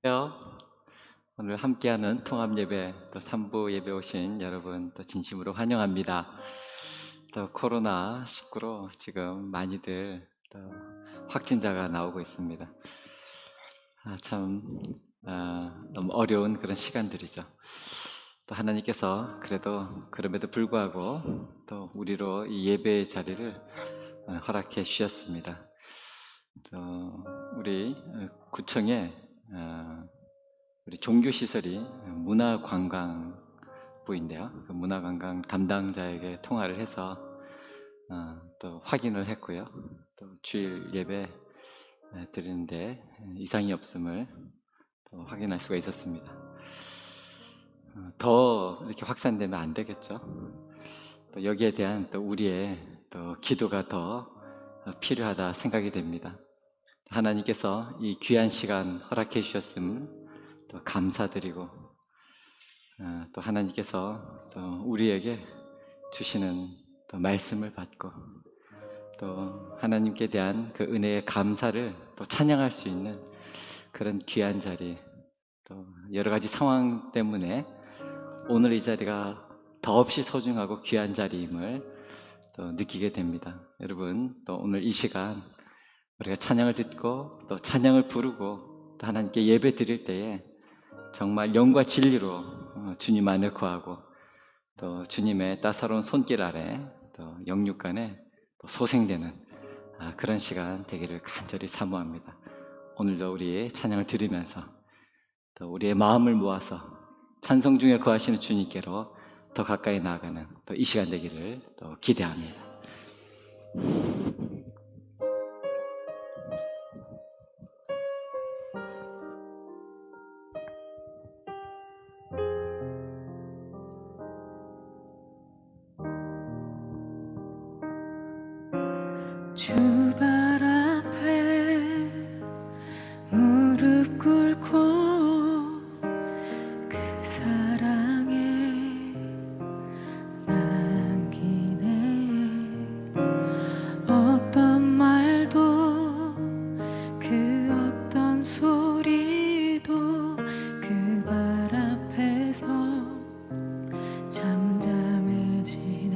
안녕하세요. 오늘 함께하는 통합 예배 또 3부 예배 오신 여러분 또 진심으로 환영합니다. 또 코로나19로 지금 많이들 또 확진자가 나오고 있습니다. 참 너무 어려운 그런 시간들이죠. 또 하나님께서 그럼에도 불구하고 또 우리로 이 예배의 자리를 허락해 주셨습니다. 또 우리 구청에 우리 종교시설이 문화관광부인데요. 그 문화관광 담당자에게 통화를 해서 또 확인을 했고요. 또 주일 예배 드리는데 이상이 없음을 또 확인할 수가 있었습니다. 더 이렇게 확산되면 안 되겠죠. 또 여기에 대한 또 우리의 또 기도가 더 필요하다 생각이 됩니다. 하나님께서 이 귀한 시간 허락해 주셨음 또 감사드리고 또 하나님께서 또 우리에게 주시는 또 말씀을 받고 또 하나님께 대한 그 은혜의 감사를 또 찬양할 수 있는 그런 귀한 자리, 또 여러 가지 상황 때문에 오늘 이 자리가 더없이 소중하고 귀한 자리임을 또 느끼게 됩니다. 여러분, 또 오늘 이 시간 우리가 찬양을 듣고 또 찬양을 부르고 또 하나님께 예배 드릴 때에 정말 영과 진리로 주님 안에 거하고 또 주님의 따사로운 손길 아래 또 영육간에 또 소생되는 그런 시간 되기를 간절히 사모합니다. 오늘도 우리 찬양을 드리면서 또 우리의 마음을 모아서 찬송 중에 거하시는 주님께로 더 가까이 나아가는 또 이 시간 되기를 또 기대합니다. 주 발 앞에 무릎 꿇고 그 사랑에 남기네. 어떤 말도 그 어떤 소리도 그 발 앞에서 잠잠해지네.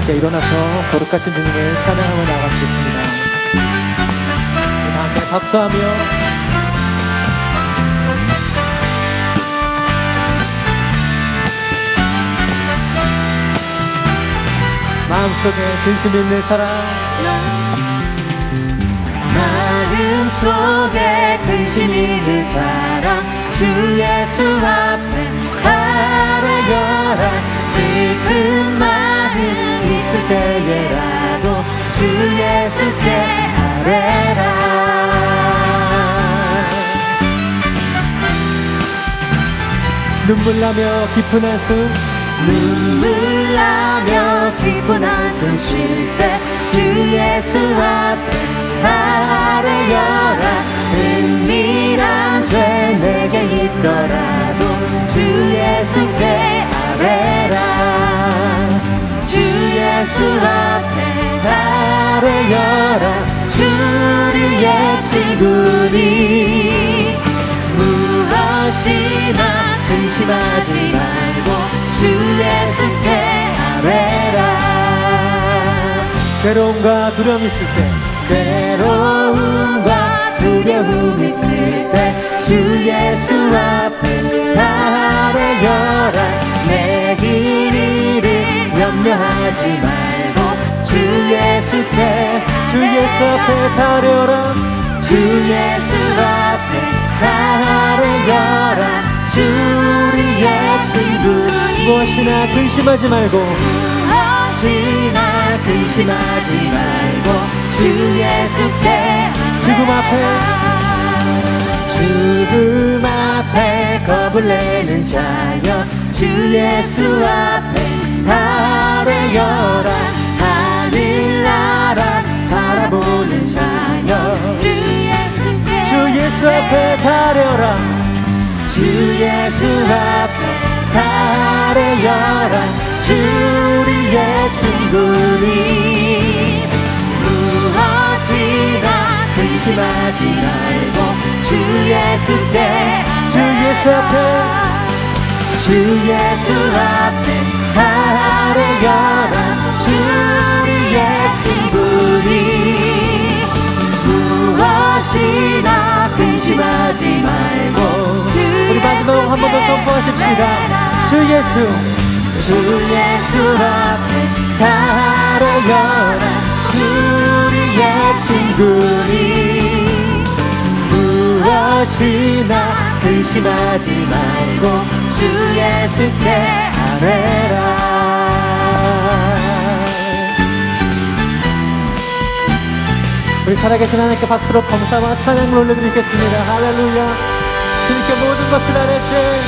함께 일어나서 거룩하신 주님의 찬양함을 나가겠습니다. 다 함께 박수하며 마음속에 근심 있는 사람, 마음속에 근심 있는 사람 주 예수 앞에 아뢰어라. 슬픈 마음 있을 때에라도 주 예수께 아뢰라. 눈물 나며 깊은 한숨, 눈물 나며 깊은 한숨 쉴 때 주 예수 앞에 아뢰어라. 은밀한 죄 내게 있더라도 주 예수께 아뢰라. 주 예수 앞에 아뢰어라. 주 우리의 친구니 무엇이나 근심하지 말고 주 예수께 아뢰라. 괴로움과 두려움 있을 때, 괴로움과 두려움 있을 때 주 예수 앞에 아뢰어라. 내 길 잃을 염려하지 말고 주 예수께, 주 예수 앞에 다려라. 주 예수 앞에 아뢰어라. 주 우리의 친구 무엇이나 근심하지 말고, 무엇이나 근심하지 말고 주 예수께 죽음 앞에 겁을 내는 자여 주 예수 앞에 아뢰어라. 하늘나라 바라보는 자여 주 예수께, 주 예수 앞에 다려라. 주 예수 앞에 아뢰어라. 주 우리의 친구니 무엇이나 근심하지 말고 주 예수께, 주 예수 앞에, 주 예수 앞에 아뢰어라. 주 우리의 친구니 무엇이나 근심하지 말고. 우리 마지막으로 한 번 더 선포하십시다. 주 예수, 주 예수 앞에 아뢰어라. 주 우리의 친구니 무엇이나 근심하지 말고 주 예수께 아뢰라. 우리 살아계신 하나님께 박수로 감사와 찬양을 올려드리겠습니다. 할렐루야. 주님께 모든 것을 아뢰 때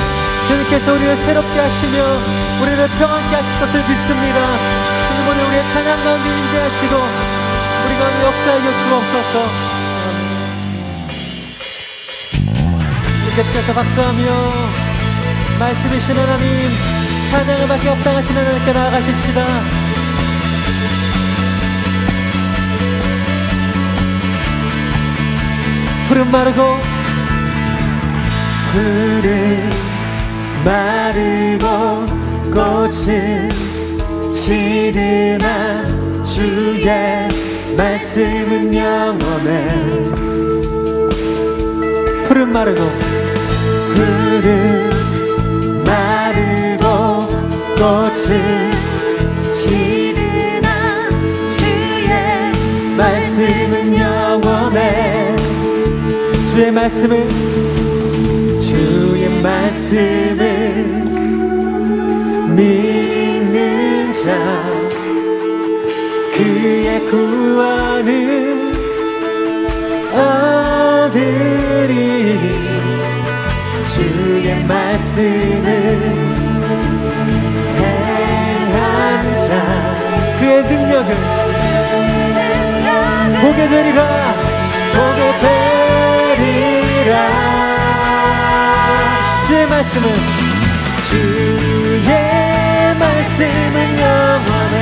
주님께서 우리를 새롭게 하시며 우리를 평안케 하실 것을 믿습니다. 주님, 오늘 우리의 찬양 가운데 임재하시고 우리 가운데 역사하여 주옵소서. 계속해서 박수하며 말씀이신 하나님, 찬양을 받기 합당하신 하나님께 나아가십시다. 푸른 마르고 꽃은 시드나 주의 말씀은 영원해. 푸른 마르고 꽃은 시드나 주의 말씀은 영원해. 주의 말씀을 믿는 자 그의 구원은 얻으리. 주의 말씀을 행하는 자 그의 능력은 보게 되리라. 주의 말씀은 영원해.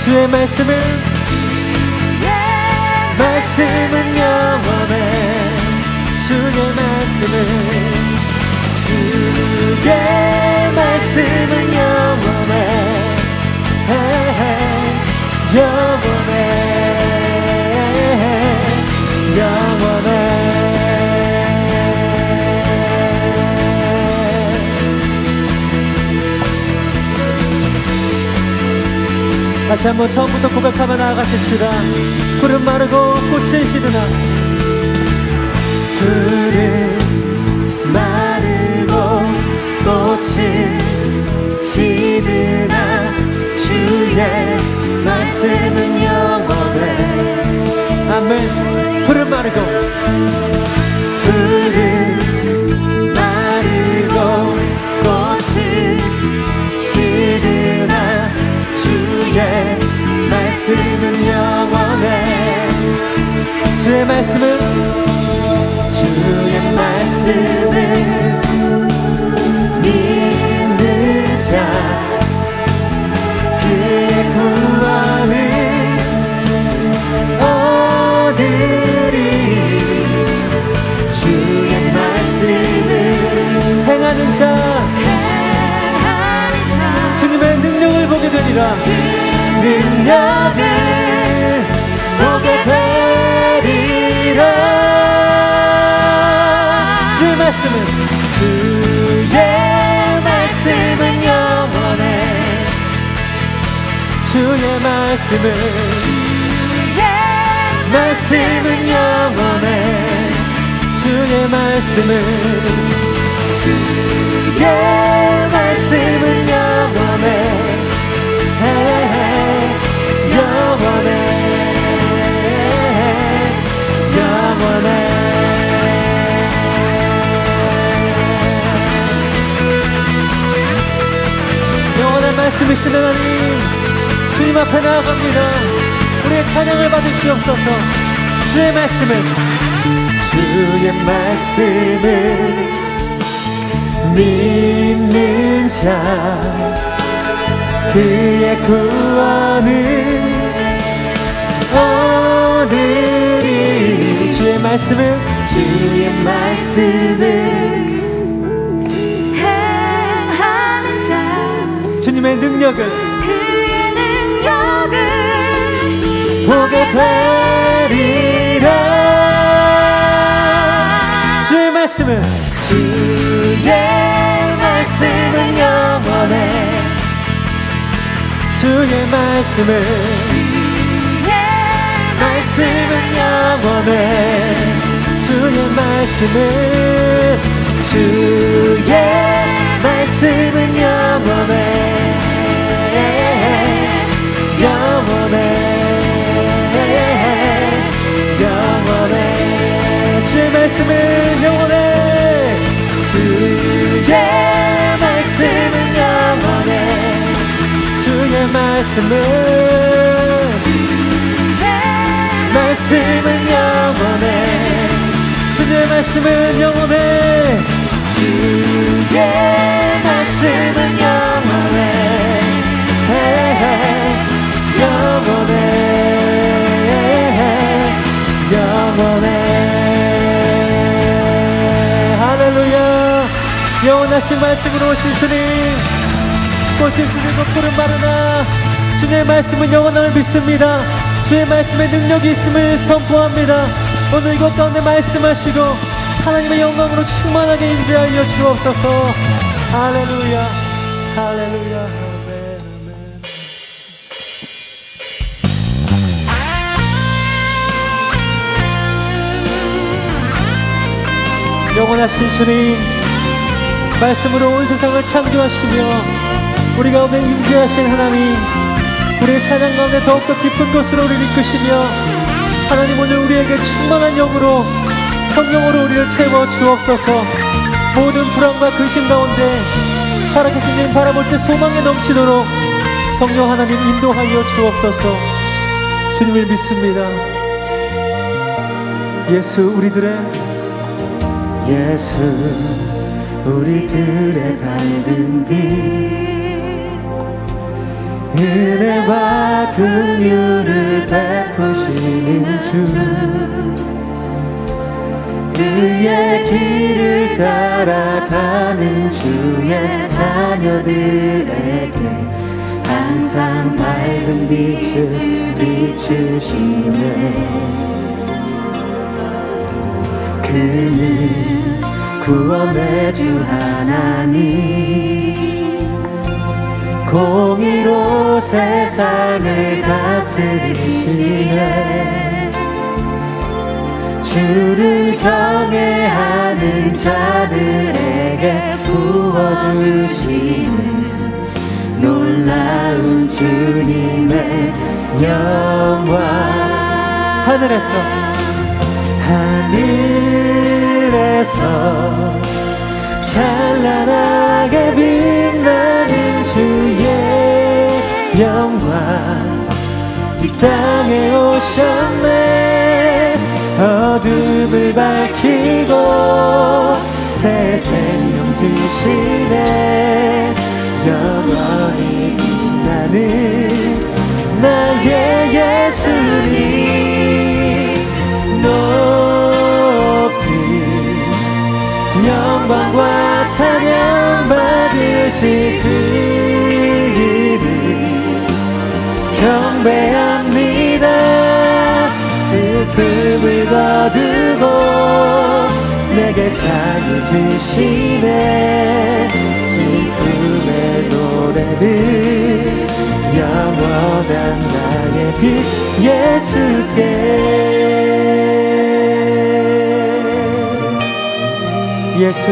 주의 말씀은 영원해. 주의 말씀은 영원해. 다시 한번 처음부터 고백하며 나아가십시다. 푸른 마르고 꽃은 시드나 푸른 마르고 꽃은 시드나 주의 말씀은 영원해. 아멘. 푸른 마르고 푸른 마르고 꽃은 시드나 주의 말씀은 영원해. 주의 말씀은 주의 말씀을 믿는 자 그의 구원을 얻으리. 주의 말씀을 행하는 자 주님의 능력을 보게 되리라. 능력을 보게 되리라. 주의 말씀은 주의 말씀은 영원해. 주의 말씀은 말씀은 영원해. 주의 말씀은 주의 말씀은 영원해. 영원해. 영원해. 영원한 말씀이신 하나님, 주님 앞에 나아갑니다. 우리의 찬양을 받으시옵소서. 주의 말씀은 주의 말씀을 믿는 자 그의 구원을 얻으리. 주의 말씀은 주의 말씀을 행하는 자 주님의 능력을 그의 능력을 보게 되리라. 주의 말씀은 주의 말씀은 영원해. 주의 말씀은 말씀은 영원해. 주의 말씀은 주의 말씀은 영원해. 영원해. 영원해. 주의 말씀은 영원해. 주의 말씀은 영원해. 주의 말씀은 말씀은 영원해. 주의 말씀은 영원해. 주의 말씀은 영원해. 영원해. 영원해. 할렐루야. 영원하신 말씀으로 오신 주님, 꽃을 시들고 푸른 마르나 주님의 말씀은 영원함을 믿습니다. 주의 말씀에 능력이 있음을 선포합니다. 오늘 이곳 가운데 말씀하시고 하나님의 영광으로 충만하게 임재하여 주옵소서. 할렐루야. 할렐루야. 아멘. 아멘. 영원하신 주님, 말씀으로 온 세상을 창조하시며 우리 가운데 임재하신 하나님, 우리의 찬양 가운데 더욱더 깊은 곳으로 우리를 이끄시며 하나님, 오늘 우리에게 충만한 영으로 성령으로 우리를 채워 주옵소서. 모든 불안과 근심 가운데 살아계신 주님 바라볼 때 소망에 넘치도록 성령 하나님 인도하여 주옵소서. 주님을 믿습니다. 예수 우리들의 밝은 빛, 은혜와 긍휼을 베푸시는 주, 그의 길을 따라가는 주의 자녀들에게 항상 밝은 빛을 비추시네. 그는 구원의 주 하나님, 공의로 세상을 다스리시네. 주를 경외하는 자들에게 부어주시는 놀라운 주님의 영광. 하늘에서 찬란하게 빛나는 주의 영광. 이 땅에 오셨네. 어둠을 밝히고 새 생명 주시네. 영원히 빛나는 나의 예수님 높이 영광과 찬양 받으실 그 이름 경배합니다. 슬픔을 거두고 내게 자유 주시네. 기쁨의 노래를 영원한 나의 빛 예수께. 예수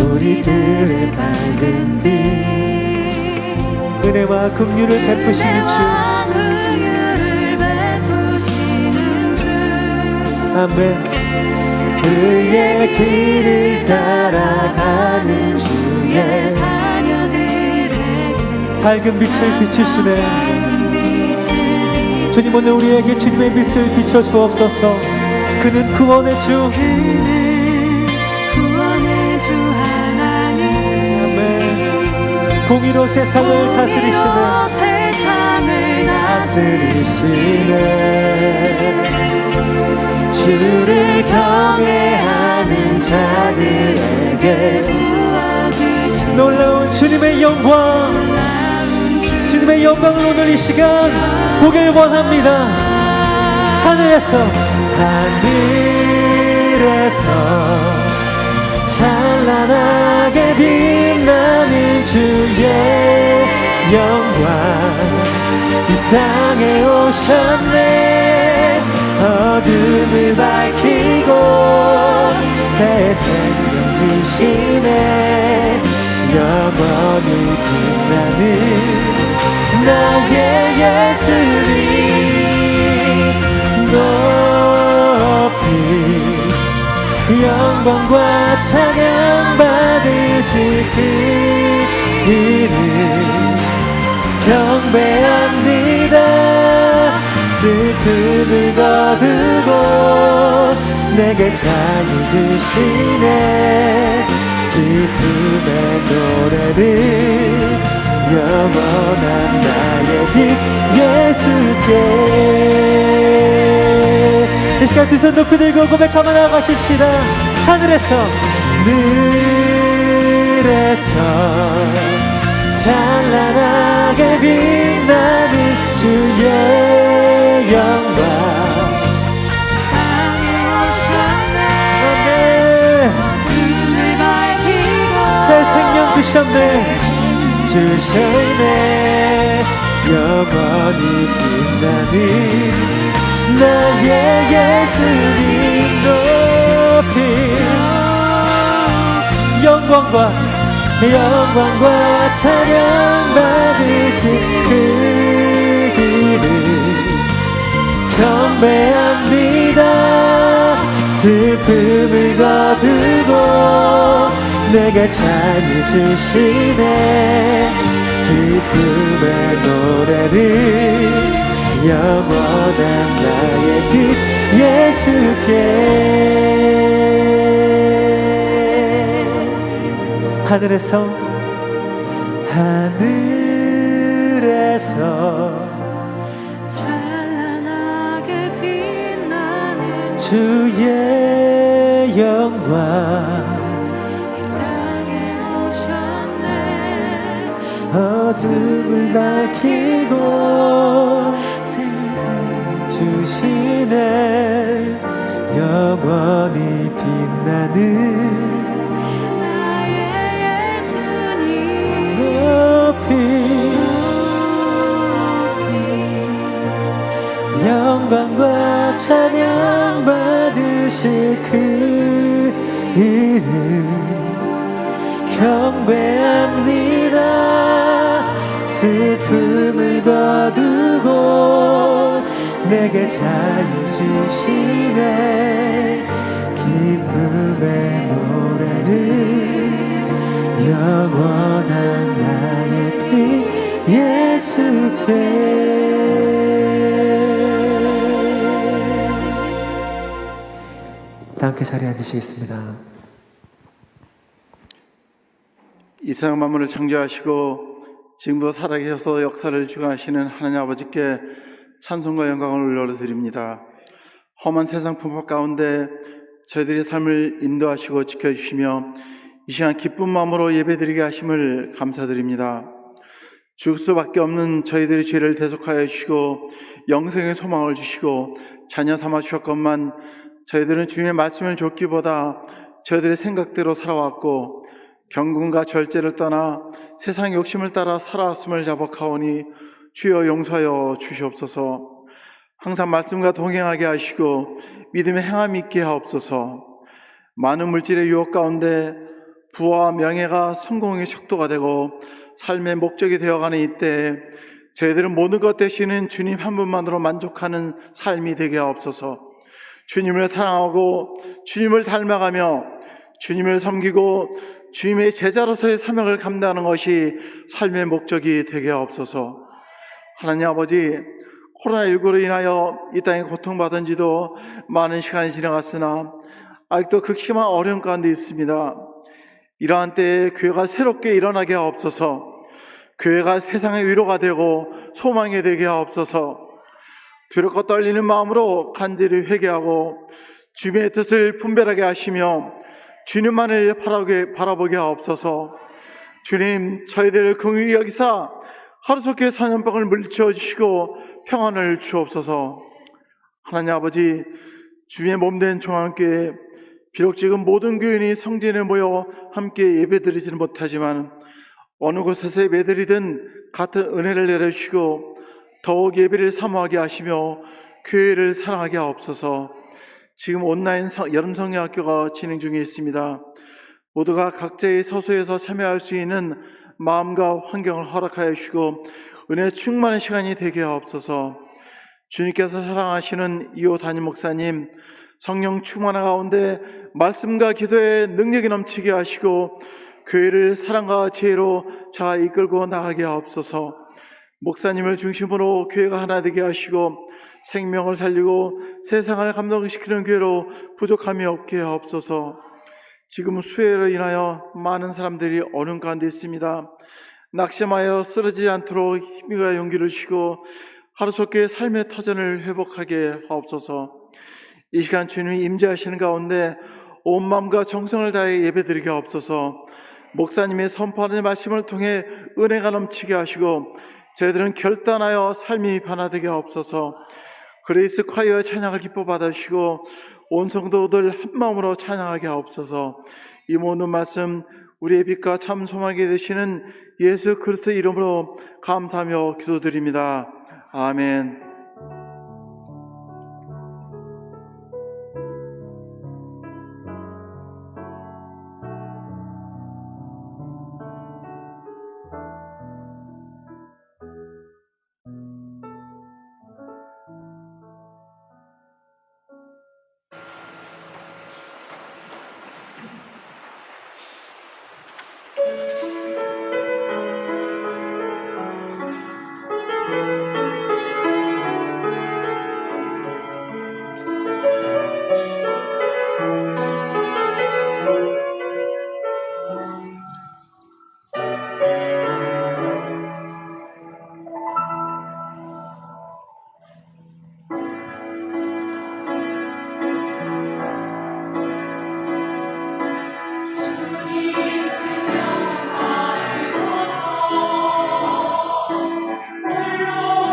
우리들의 밝은 빛 은혜와 긍휼을 베푸시는 주. 아멘. 그의 길을 따라가는 주의 자녀들에게 밝은 빛을 비추시네. 주님 오늘 우리에게 주님의 빛을 비춰 주옵소서. 그는 구원의 주 하나님. 아멘. 공의로 세상을 다스리시네. 주를 경외하는 자들에게 놀라운 주님의 영광, 주님의 영광을 오늘 이 시간 보길 원합니다. 하늘에서 찬란하게 빛나는 주의 영광. 이 땅에 오셨네. 어둠을 밝히고 새 생명 주시네. 영원히 빛나는 나의 예수님 높이 영광과 찬양 받으실 그 이름 경배합니다. 슬픔을 거두고 내게 자유 주시네. 기쁨의 노래를 영원한 나의 빛 예수께. 이 시간 두 손 높이 들고 고백하며 나아가십시다. 하늘에서 찬란하게 빛나는 주의 영광. 아멘. 새 생명 주셨네. 영원히 빛나는 나의 예수님 높이 영광과 찬양 받으신 그 이름 경배합니다. 슬픔을 거두고 내게 자유 주시네. 기쁨의 노래를 영원한 나의 빛 예수께. 하늘에서 찬란하게 빛나는 주의 영광. 이 땅에 오셨네. 어둠을 밝히고 주시네. 영원히 빛나는 오실 그 이름 경배합니다. 슬픔을 거두고 내게 자유 주시네. 기쁨의 노래를 영원한 나의 피 예수께. 다 함께 자리에 앉으시겠습니다. 이 세상 만물을 창조하시고 지금도 살아계셔서 역사를 주관하시는 하나님 아버지께 찬송과 영광을 올려드립니다. 험한 세상 풍파 가운데 저희들의 삶을 인도하시고 지켜주시며 이 시간 기쁜 마음으로 예배드리게 하심을 감사드립니다. 죽을 수밖에 없는 저희들의 죄를 대속하여 주시고 영생의 소망을 주시고 자녀 삼아 주셨건만 저희들은 주님의 말씀을 좇기보다 저희들의 생각대로 살아왔고 경건과 절제를 떠나 세상 욕심을 따라 살아왔음을 자복하오니 주여 용서하여 주시옵소서. 항상 말씀과 동행하게 하시고 믿음의 행함이 있게 하옵소서. 많은 물질의 유혹 가운데 부와 명예가 성공의 척도가 되고 삶의 목적이 되어가는 이때 저희들은 모든 것 되시는 주님 한 분만으로 만족하는 삶이 되게 하옵소서. 주님을 사랑하고 주님을 닮아가며 주님을 섬기고 주님의 제자로서의 사명을 감당하는 것이 삶의 목적이 되게 하옵소서. 하나님 아버지, 코로나19로 인하여 이 땅에 고통받은 지도 많은 시간이 지나갔으나 아직도 극심한 어려움 가운데 있습니다. 이러한 때에 교회가 새롭게 일어나게 하옵소서. 교회가 세상의 위로가 되고 소망이 되게 하옵소서. 두렵고 떨리는 마음으로 간절히 회개하고 주님의 뜻을 분별하게 하시며 주님만을 바라보게 하옵소서. 주님, 저희들을 긍휼히 여기사 하루속히 사년병을 물리쳐 주시고 평안을 주옵소서. 하나님 아버지, 주의 몸된 종안교회, 비록 지금 모든 교인이 성전에 모여 함께 예배드리지는 못하지만 어느 곳에서 예배드리든 같은 은혜를 내려주시고 더욱 예배를 사모하게 하시며 교회를 사랑하게 하옵소서. 지금 온라인 여름성경학교가 진행 중에 있습니다. 모두가 각자의 소소에서 참여할 수 있는 마음과 환경을 허락하여 주시고 은혜 충만한 시간이 되게 하옵소서. 주님께서 사랑하시는 이호 담임 목사님, 성령 충만한 가운데 말씀과 기도에 능력이 넘치게 하시고 교회를 사랑과 지혜로 잘 이끌고 나가게 하옵소서. 목사님을 중심으로 교회가 하나 되게 하시고 생명을 살리고 세상을 감동시키는 교회로 부족함이 없게 하옵소서. 지금 수해로 인하여 많은 사람들이 어려움 가운데 있습니다. 낙심하여 쓰러지지 않도록 힘과 용기를 주시고 하루속히 삶의 터전을 회복하게 하옵소서. 이 시간 주님이 임재하시는 가운데 온 마음과 정성을 다해 예배드리게 하옵소서. 목사님의 선포하는 말씀을 통해 은혜가 넘치게 하시고 저희들은 결단하여 삶이 변화되게 하옵소서. 그레이스 콰이어의 찬양을 기뻐 받으시고 온 성도들 한 마음으로 찬양하게 하옵소서. 이 모든 말씀 우리의 빛과 참 소망이 되시는 예수 그리스도의 이름으로 감사하며 기도드립니다. 아멘. 홀로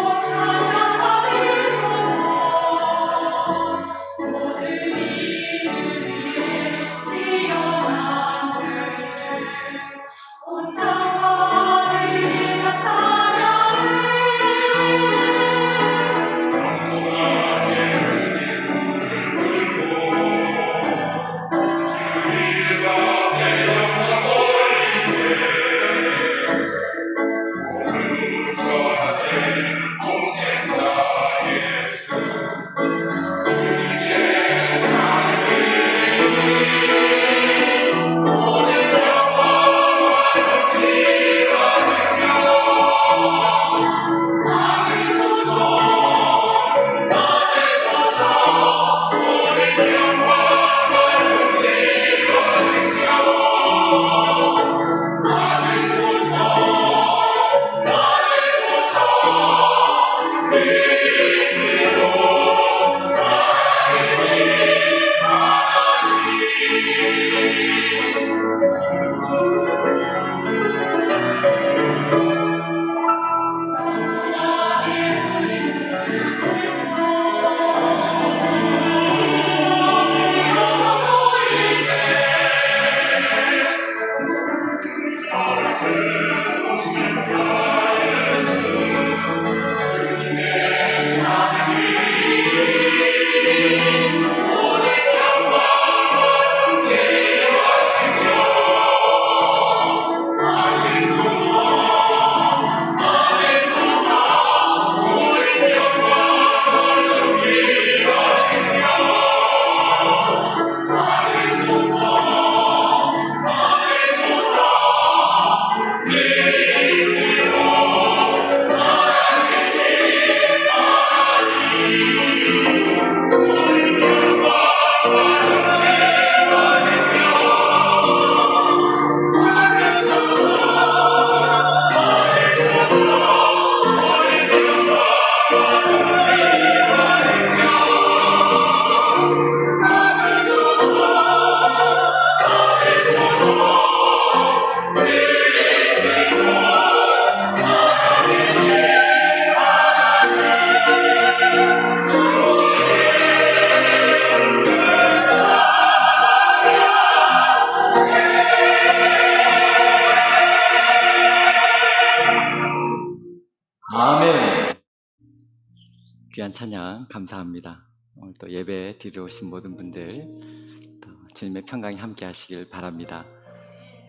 귀한 찬양 감사합니다. 오늘 또 예배 드리러 오신 모든 분들 또 주님의 평강이 함께 하시길 바랍니다.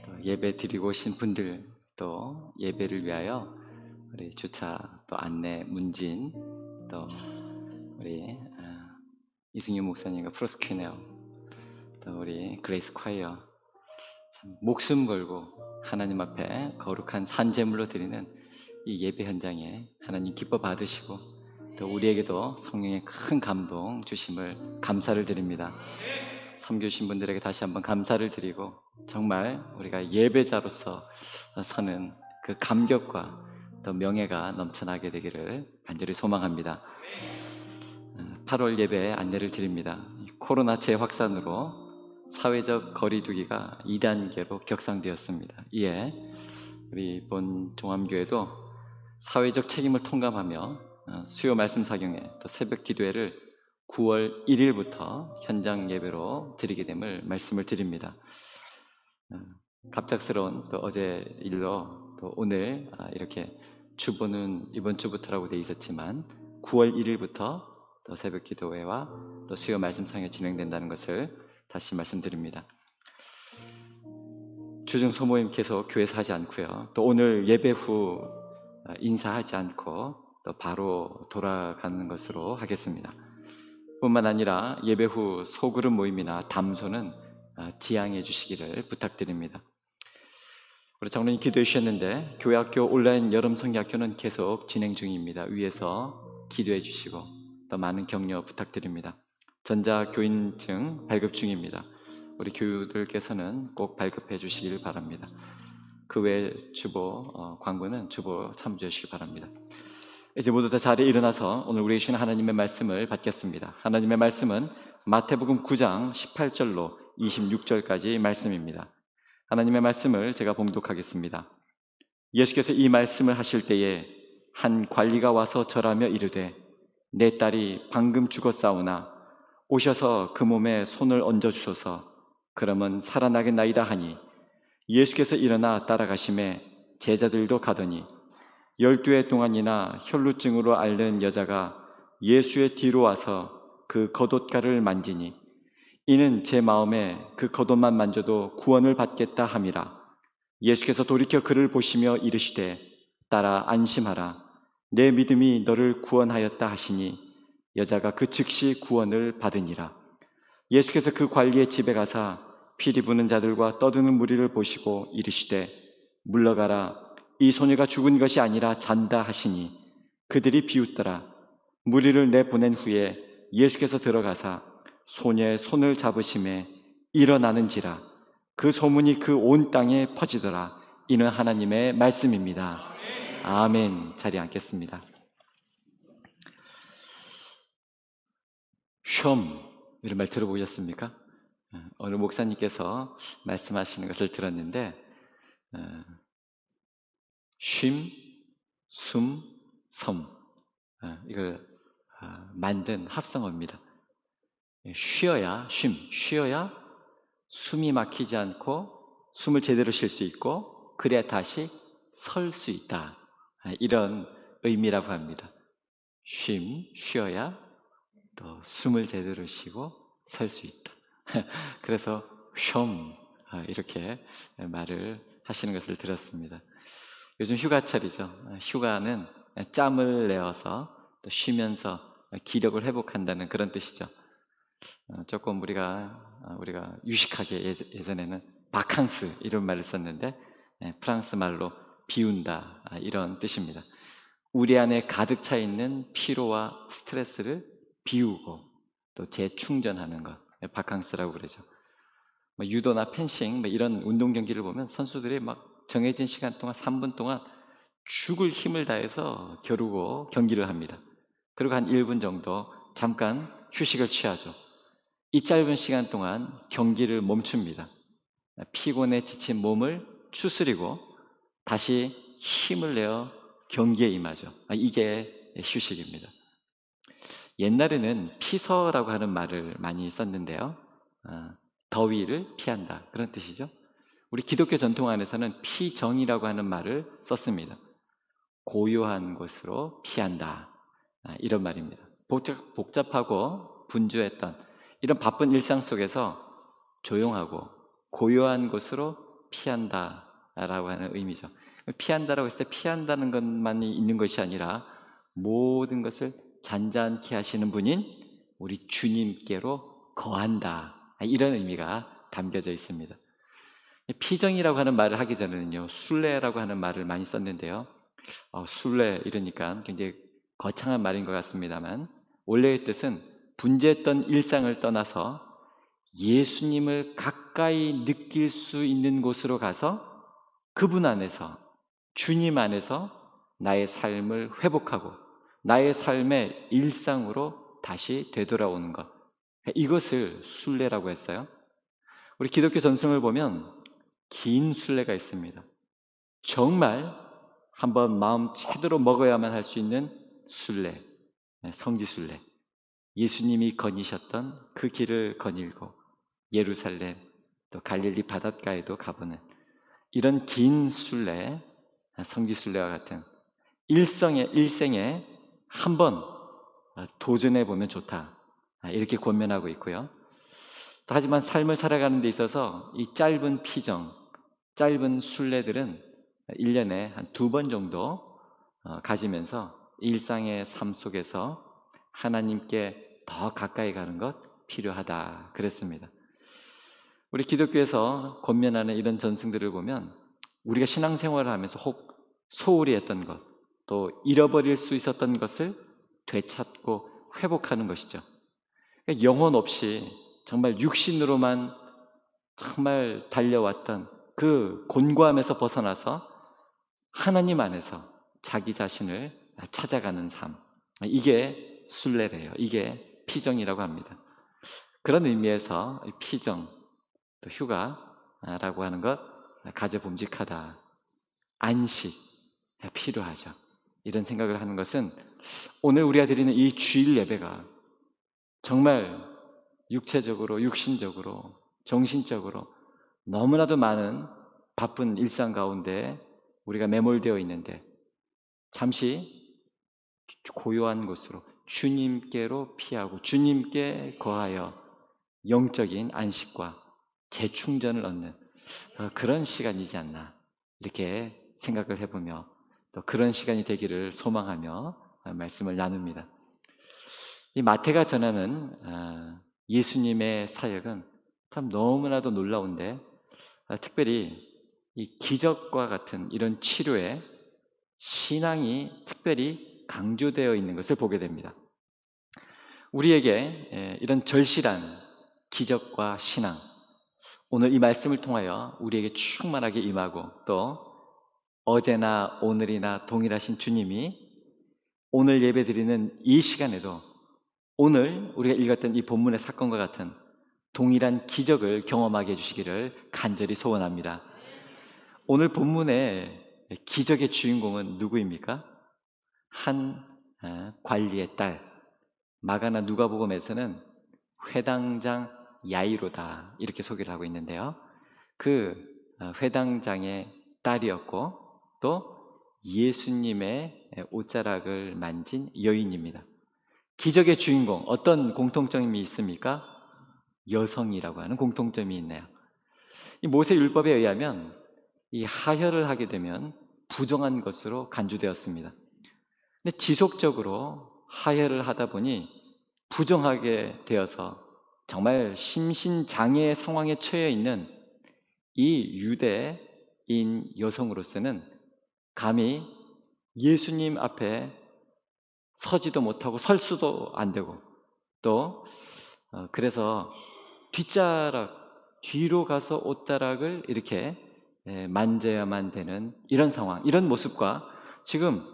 또 예배 드리고 오신 분들 또 예배를 위하여 우리 주차 또 안내 문진 또 우리 이승윤 목사님과 프로스퀴네어 또 우리 그레이스 콰이어 참 목숨 걸고 하나님 앞에 거룩한 산제물로 드리는 이 예배 현장에 하나님 기뻐 받으시고 또 우리에게도 성령의 큰 감동 주심을 감사를 드립니다. 섬겨주신 분들에게 다시 한번 감사를 드리고 정말 우리가 예배자로서 서는 그 감격과 또 명예가 넘쳐나게 되기를 간절히 소망합니다. 8월 예배 안내를 드립니다. 코로나 재확산으로 사회적 거리두기가 2단계로 격상되었습니다. 이에 우리 본 종암교회도 사회적 책임을 통감하며 수요 말씀 사경회 또 새벽 기도회를 9월 1일부터 현장 예배로 드리게 됨을 말씀을 드립니다. 갑작스러운 또 어제 일로 또 오늘 이렇게 주보는 이번 주부터라고 되어 있었지만 9월 1일부터 또 새벽 기도회와 또 수요 말씀 사경회 진행된다는 것을 다시 말씀드립니다. 주중 소모임 계속 교회에서 하지 않고요. 또 오늘 예배 후 인사하지 않고 또 바로 돌아가는 것으로 하겠습니다. 뿐만 아니라 예배 후 소그룹 모임이나 담소는 지양해 주시기를 부탁드립니다. 우리 장로님 기도해 주셨는데 교회학교 온라인 여름 성경학교는 계속 진행 중입니다. 위에서 기도해 주시고 또 많은 격려 부탁드립니다. 전자교인증 발급 중입니다. 우리 교우들께서는 꼭 발급해 주시길 바랍니다. 그 외 주보 광고는 주보 참조해 주시기 바랍니다. 이제 모두 다 자리에 일어나서 오늘 우리에게 주신 하나님의 말씀을 받겠습니다. 하나님의 말씀은 마태복음 9장 18절로 26절까지 말씀입니다. 하나님의 말씀을 제가 봉독하겠습니다. 예수께서 이 말씀을 하실 때에 한 관리가 와서 절하며 이르되 내 딸이 방금 죽었사오나 오셔서 그 몸에 손을 얹어주소서. 그러면 살아나겠나이다 하니 예수께서 일어나 따라가심에 제자들도 가더니 12해 동안이나 혈루증으로 앓는 여자가 예수의 뒤로 와서 그 겉옷가를 만지니 이는 제 마음에 그 겉옷만 만져도 구원을 받겠다 함이라. 예수께서 돌이켜 그를 보시며 이르시되 딸아 안심하라. 내 믿음이 너를 구원하였다 하시니 여자가 그 즉시 구원을 받으니라. 예수께서 그 관리의 집에 가사 피리 부는 자들과 떠드는 무리를 보시고 이르시되 물러가라. 이 소녀가 죽은 것이 아니라 잔다 하시니 그들이 비웃더라. 무리를 내보낸 후에 예수께서 들어가사 소녀의 손을 잡으심에 일어나는지라. 그 소문이 그 온 땅에 퍼지더라. 이는 하나님의 말씀입니다. 아멘. 자리에 앉겠습니다. 숑 이런 말 들어보셨습니까? 어느 목사님께서 말씀하시는 것을 들었는데 쉼, 숨, 섬 이걸 만든 합성어입니다. 쉬어야 쉬어야 숨이 막히지 않고 숨을 제대로 쉴 수 있고 그래야 다시 설 수 있다. 이런 의미라고 합니다. 쉬어야 또 숨을 제대로 쉬고 설 수 있다. 그래서 숑 이렇게 말을 하시는 것을 들었습니다. 요즘 휴가철이죠. 휴가는 짬을 내어서 또 쉬면서 기력을 회복한다는 그런 뜻이죠. 조금 우리가 유식하게 예전에는 바캉스 이런 말을 썼는데 프랑스 말로 비운다 이런 뜻입니다. 우리 안에 가득 차 있는 피로와 스트레스를 비우고 또 재충전하는 것, 바캉스라고 그러죠. 유도나 펜싱 이런 운동 경기를 보면 선수들이 막 정해진 시간 동안 3분 동안 죽을 힘을 다해서 겨루고 경기를 합니다. 그리고 한 1분 정도 잠깐 휴식을 취하죠. 이 짧은 시간 동안 경기를 멈춥니다. 피곤에 지친 몸을 추스리고 다시 힘을 내어 경기에 임하죠. 이게 휴식입니다. 옛날에는 피서라고 하는 말을 많이 썼는데요. 더위를 피한다 그런 뜻이죠. 우리 기독교 전통 안에서는 피정이라고 하는 말을 썼습니다. 고요한 곳으로 피한다 이런 말입니다. 복잡하고 분주했던 이런 바쁜 일상 속에서 조용하고 고요한 곳으로 피한다라고 하는 의미죠. 피한다라고 했을 때 피한다는 것만이 있는 것이 아니라 모든 것을 잔잔케 하시는 분인 우리 주님께로 거한다, 이런 의미가 담겨져 있습니다. 피정이라고 하는 말을 하기 전에는요, 순례라고 하는 말을 많이 썼는데요. 순례 이러니까 굉장히 거창한 말인 것 같습니다만, 원래의 뜻은 분주했던 일상을 떠나서 예수님을 가까이 느낄 수 있는 곳으로 가서 그분 안에서, 주님 안에서 나의 삶을 회복하고 나의 삶의 일상으로 다시 되돌아오는 것, 이것을 순례라고 했어요. 우리 기독교 전승을 보면 긴 순례가 있습니다. 정말 한번 마음 제대로 먹어야만 할 수 있는 순례, 성지순례. 예수님이 거니셨던 그 길을 거닐고 예루살렘, 또 갈릴리 바닷가에도 가보는 이런 긴 순례, 성지순례와 같은 일생에 한번 도전해 보면 좋다, 이렇게 권면하고 있고요. 하지만 삶을 살아가는 데 있어서 이 짧은 피정, 짧은 순례들은 1년에 한 2번 정도 가지면서 일상의 삶 속에서 하나님께 더 가까이 가는 것 필요하다 그랬습니다. 우리 기독교에서 권면하는 이런 전승들을 보면 우리가 신앙생활을 하면서 혹 소홀히 했던 것, 또 잃어버릴 수 있었던 것을 되찾고 회복하는 것이죠. 영혼 없이 정말 육신으로만 정말 달려왔던 그 곤고함에서 벗어나서 하나님 안에서 자기 자신을 찾아가는 삶, 이게 순례래요. 이게 피정이라고 합니다. 그런 의미에서 피정, 또 휴가라고 하는 것 가져봄직하다, 안식 필요하죠. 이런 생각을 하는 것은 오늘 우리가 드리는 이 주일 예배가 정말 육체적으로, 육신적으로, 정신적으로 너무나도 많은 바쁜 일상 가운데 우리가 매몰되어 있는데 잠시 고요한 곳으로 주님께로 피하고 주님께 거하여 영적인 안식과 재충전을 얻는 그런 시간이지 않나, 이렇게 생각을 해보며 또 그런 시간이 되기를 소망하며 말씀을 나눕니다. 이 마태가 전하는 예수님의 사역은 참 너무나도 놀라운데, 특별히 이 기적과 같은 이런 치료에 신앙이 특별히 강조되어 있는 것을 보게 됩니다. 우리에게 이런 절실한 기적과 신앙, 오늘 이 말씀을 통하여 우리에게 충만하게 임하고, 또 어제나 오늘이나 동일하신 주님이 오늘 예배드리는 이 시간에도 오늘 우리가 읽었던 이 본문의 사건과 같은 동일한 기적을 경험하게 해주시기를 간절히 소원합니다. 오늘 본문의 기적의 주인공은 누구입니까? 한 관리의 딸, 마가나 누가복음에서는 회당장 야이로다, 이렇게 소개를 하고 있는데요. 그 회당장의 딸이었고 또 예수님의 옷자락을 만진 여인입니다. 기적의 주인공, 어떤 공통점이 있습니까? 여성이라고 하는 공통점이 있네요. 이 모세 율법에 의하면 이 하혈을 하게 되면 부정한 것으로 간주되었습니다. 근데 지속적으로 하혈을 하다 보니 부정하게 되어서 정말 심신장애의 상황에 처해 있는 이 유대인 여성으로서는 감히 예수님 앞에 서지도 못하고 설 수도 안 되고, 또 그래서 뒤로 가서 옷자락을 이렇게 만져야만 되는 이런 상황, 이런 모습과 지금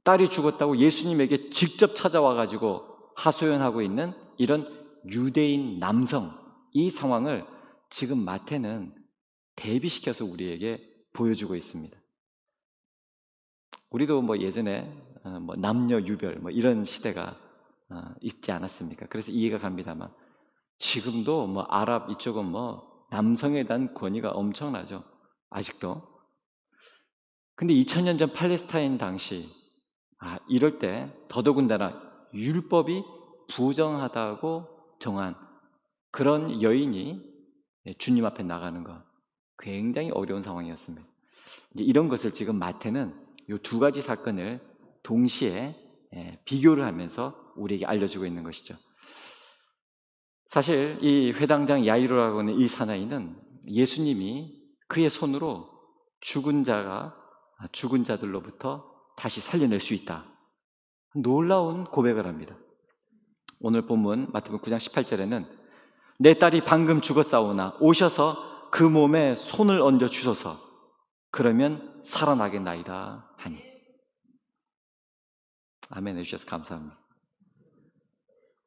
딸이 죽었다고 예수님에게 직접 찾아와 가지고 하소연하고 있는 이런 유대인 남성, 이 상황을 지금 마태는 대비시켜서 우리에게 보여주고 있습니다. 우리도 뭐 예전에 남녀 유별 이런 시대가 있지 않았습니까? 그래서 이해가 갑니다만 지금도 아랍 이쪽은 남성에 대한 권위가 엄청나죠. 아직도. 근데 2000년 전 팔레스타인 당시 이럴 때 더더군다나 율법이 부정하다고 정한 그런 여인이 주님 앞에 나가는 것, 굉장히 어려운 상황이었습니다. 이제 이런 것을 지금 마태는 이 두 가지 사건을 동시에 비교를 하면서 우리에게 알려주고 있는 것이죠. 사실 이 회당장 야이로라고 하는 이 사나이는 예수님이 그의 손으로 죽은 자들로부터 다시 살려낼 수 있다, 놀라운 고백을 합니다. 오늘 본문 마태복음 9장 18절에는 내 딸이 방금 죽었사오나 오셔서 그 몸에 손을 얹어 주소서, 그러면 살아나겠나이다 하니. 아멘 해주셔서 감사합니다.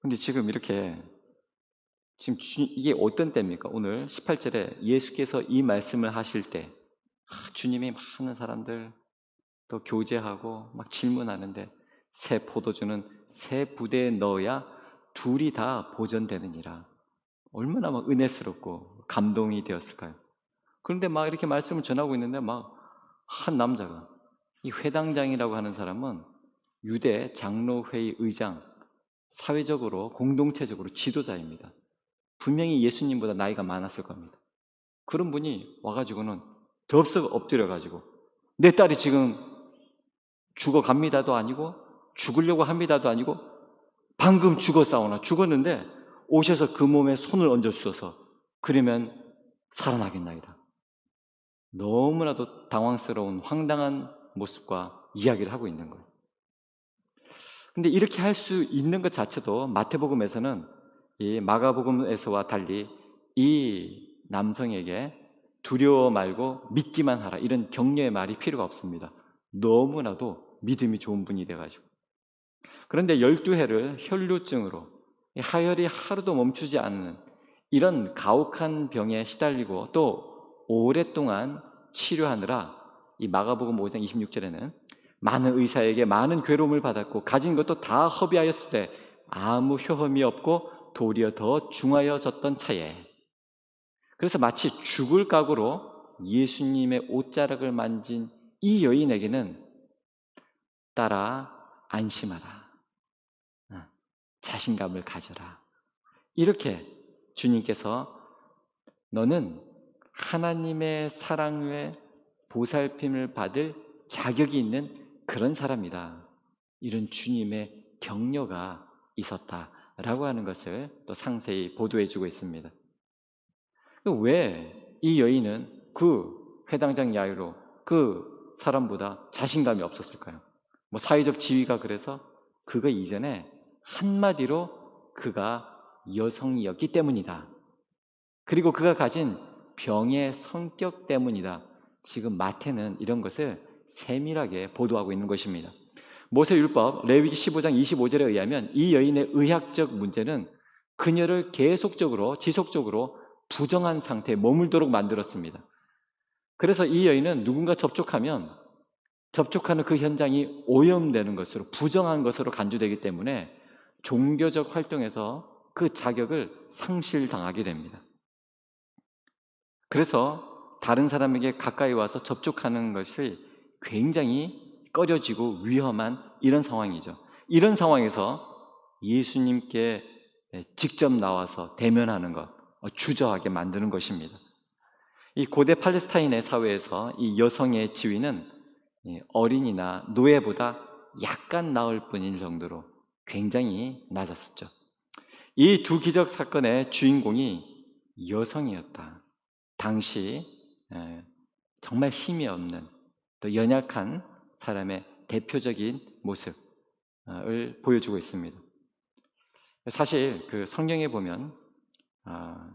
근데 지금 이렇게 이게 어떤 때입니까? 오늘 18절에 예수께서 이 말씀을 하실 때 주님이 많은 사람들 또 교제하고 막 질문하는데 새 포도주는 새 부대에 넣어야 둘이 다 보존되느니라. 얼마나 막 은혜스럽고 감동이 되었을까요? 그런데 막 이렇게 말씀을 전하고 있는데 막 한 남자가, 이 회당장이라고 하는 사람은 유대 장로회의 의장, 사회적으로 공동체적으로 지도자입니다. 분명히 예수님보다 나이가 많았을 겁니다. 그런 분이 와가지고는 덥석 엎드려가지고 내 딸이 지금 죽어갑니다도 아니고 죽으려고 합니다도 아니고 방금 죽었는데 오셔서 그 몸에 손을 얹어 주셔서 그러면 살아나겠나이다. 너무나도 당황스러운 황당한 모습과 이야기를 하고 있는 거예요. 근데 이렇게 할 수 있는 것 자체도 마태복음에서는 이 마가복음에서와 달리 이 남성에게 두려워 말고 믿기만 하라, 이런 격려의 말이 필요가 없습니다. 너무나도 믿음이 좋은 분이 돼가지고. 그런데 12해를 혈루증으로 하혈이 하루도 멈추지 않는 이런 가혹한 병에 시달리고 또 오랫동안 치료하느라 이 마가복음 5장 26절에는 많은 의사에게 많은 괴로움을 받았고 가진 것도 다 허비하였을 때 아무 효험이 없고 도리어 더 중하여졌던 차에, 그래서 마치 죽을 각오로 예수님의 옷자락을 만진 이 여인에게는 따라 안심하라, 자신감을 가져라, 이렇게 주님께서 너는 하나님의 사랑에 보살핌을 받을 자격이 있는 그런 사람이다, 이런 주님의 격려가 있었다라고 하는 것을 또 상세히 보도해주고 있습니다. 왜 이 여인은 그 회당장 야이로 그 사람보다 자신감이 없었을까요? 뭐 사회적 지위가 그래서? 그거 이전에 한마디로 그가 여성이었기 때문이다, 그리고 그가 가진 병의 성격 때문이다. 지금 마태는 이런 것을 세밀하게 보도하고 있는 것입니다. 모세율법 레위기 15장 25절에 의하면 이 여인의 의학적 문제는 그녀를 계속적으로 지속적으로 부정한 상태에 머물도록 만들었습니다. 그래서 이 여인은 누군가 접촉하는 그 현장이 오염되는 것으로, 부정한 것으로 간주되기 때문에 종교적 활동에서 그 자격을 상실당하게 됩니다. 그래서 다른 사람에게 가까이 와서 접촉하는 것이 굉장히 꺼려지고 위험한 이런 상황이죠. 이런 상황에서 예수님께 직접 나와서 대면하는 것, 주저하게 만드는 것입니다. 이 고대 팔레스타인의 사회에서 이 여성의 지위는 어린이나 노예보다 약간 나을 뿐일 정도로 굉장히 낮았었죠. 이 두 기적 사건의 주인공이 여성이었다. 당시 정말 힘이 없는 또 연약한 사람의 대표적인 모습을 보여주고 있습니다. 사실 그 성경에 보면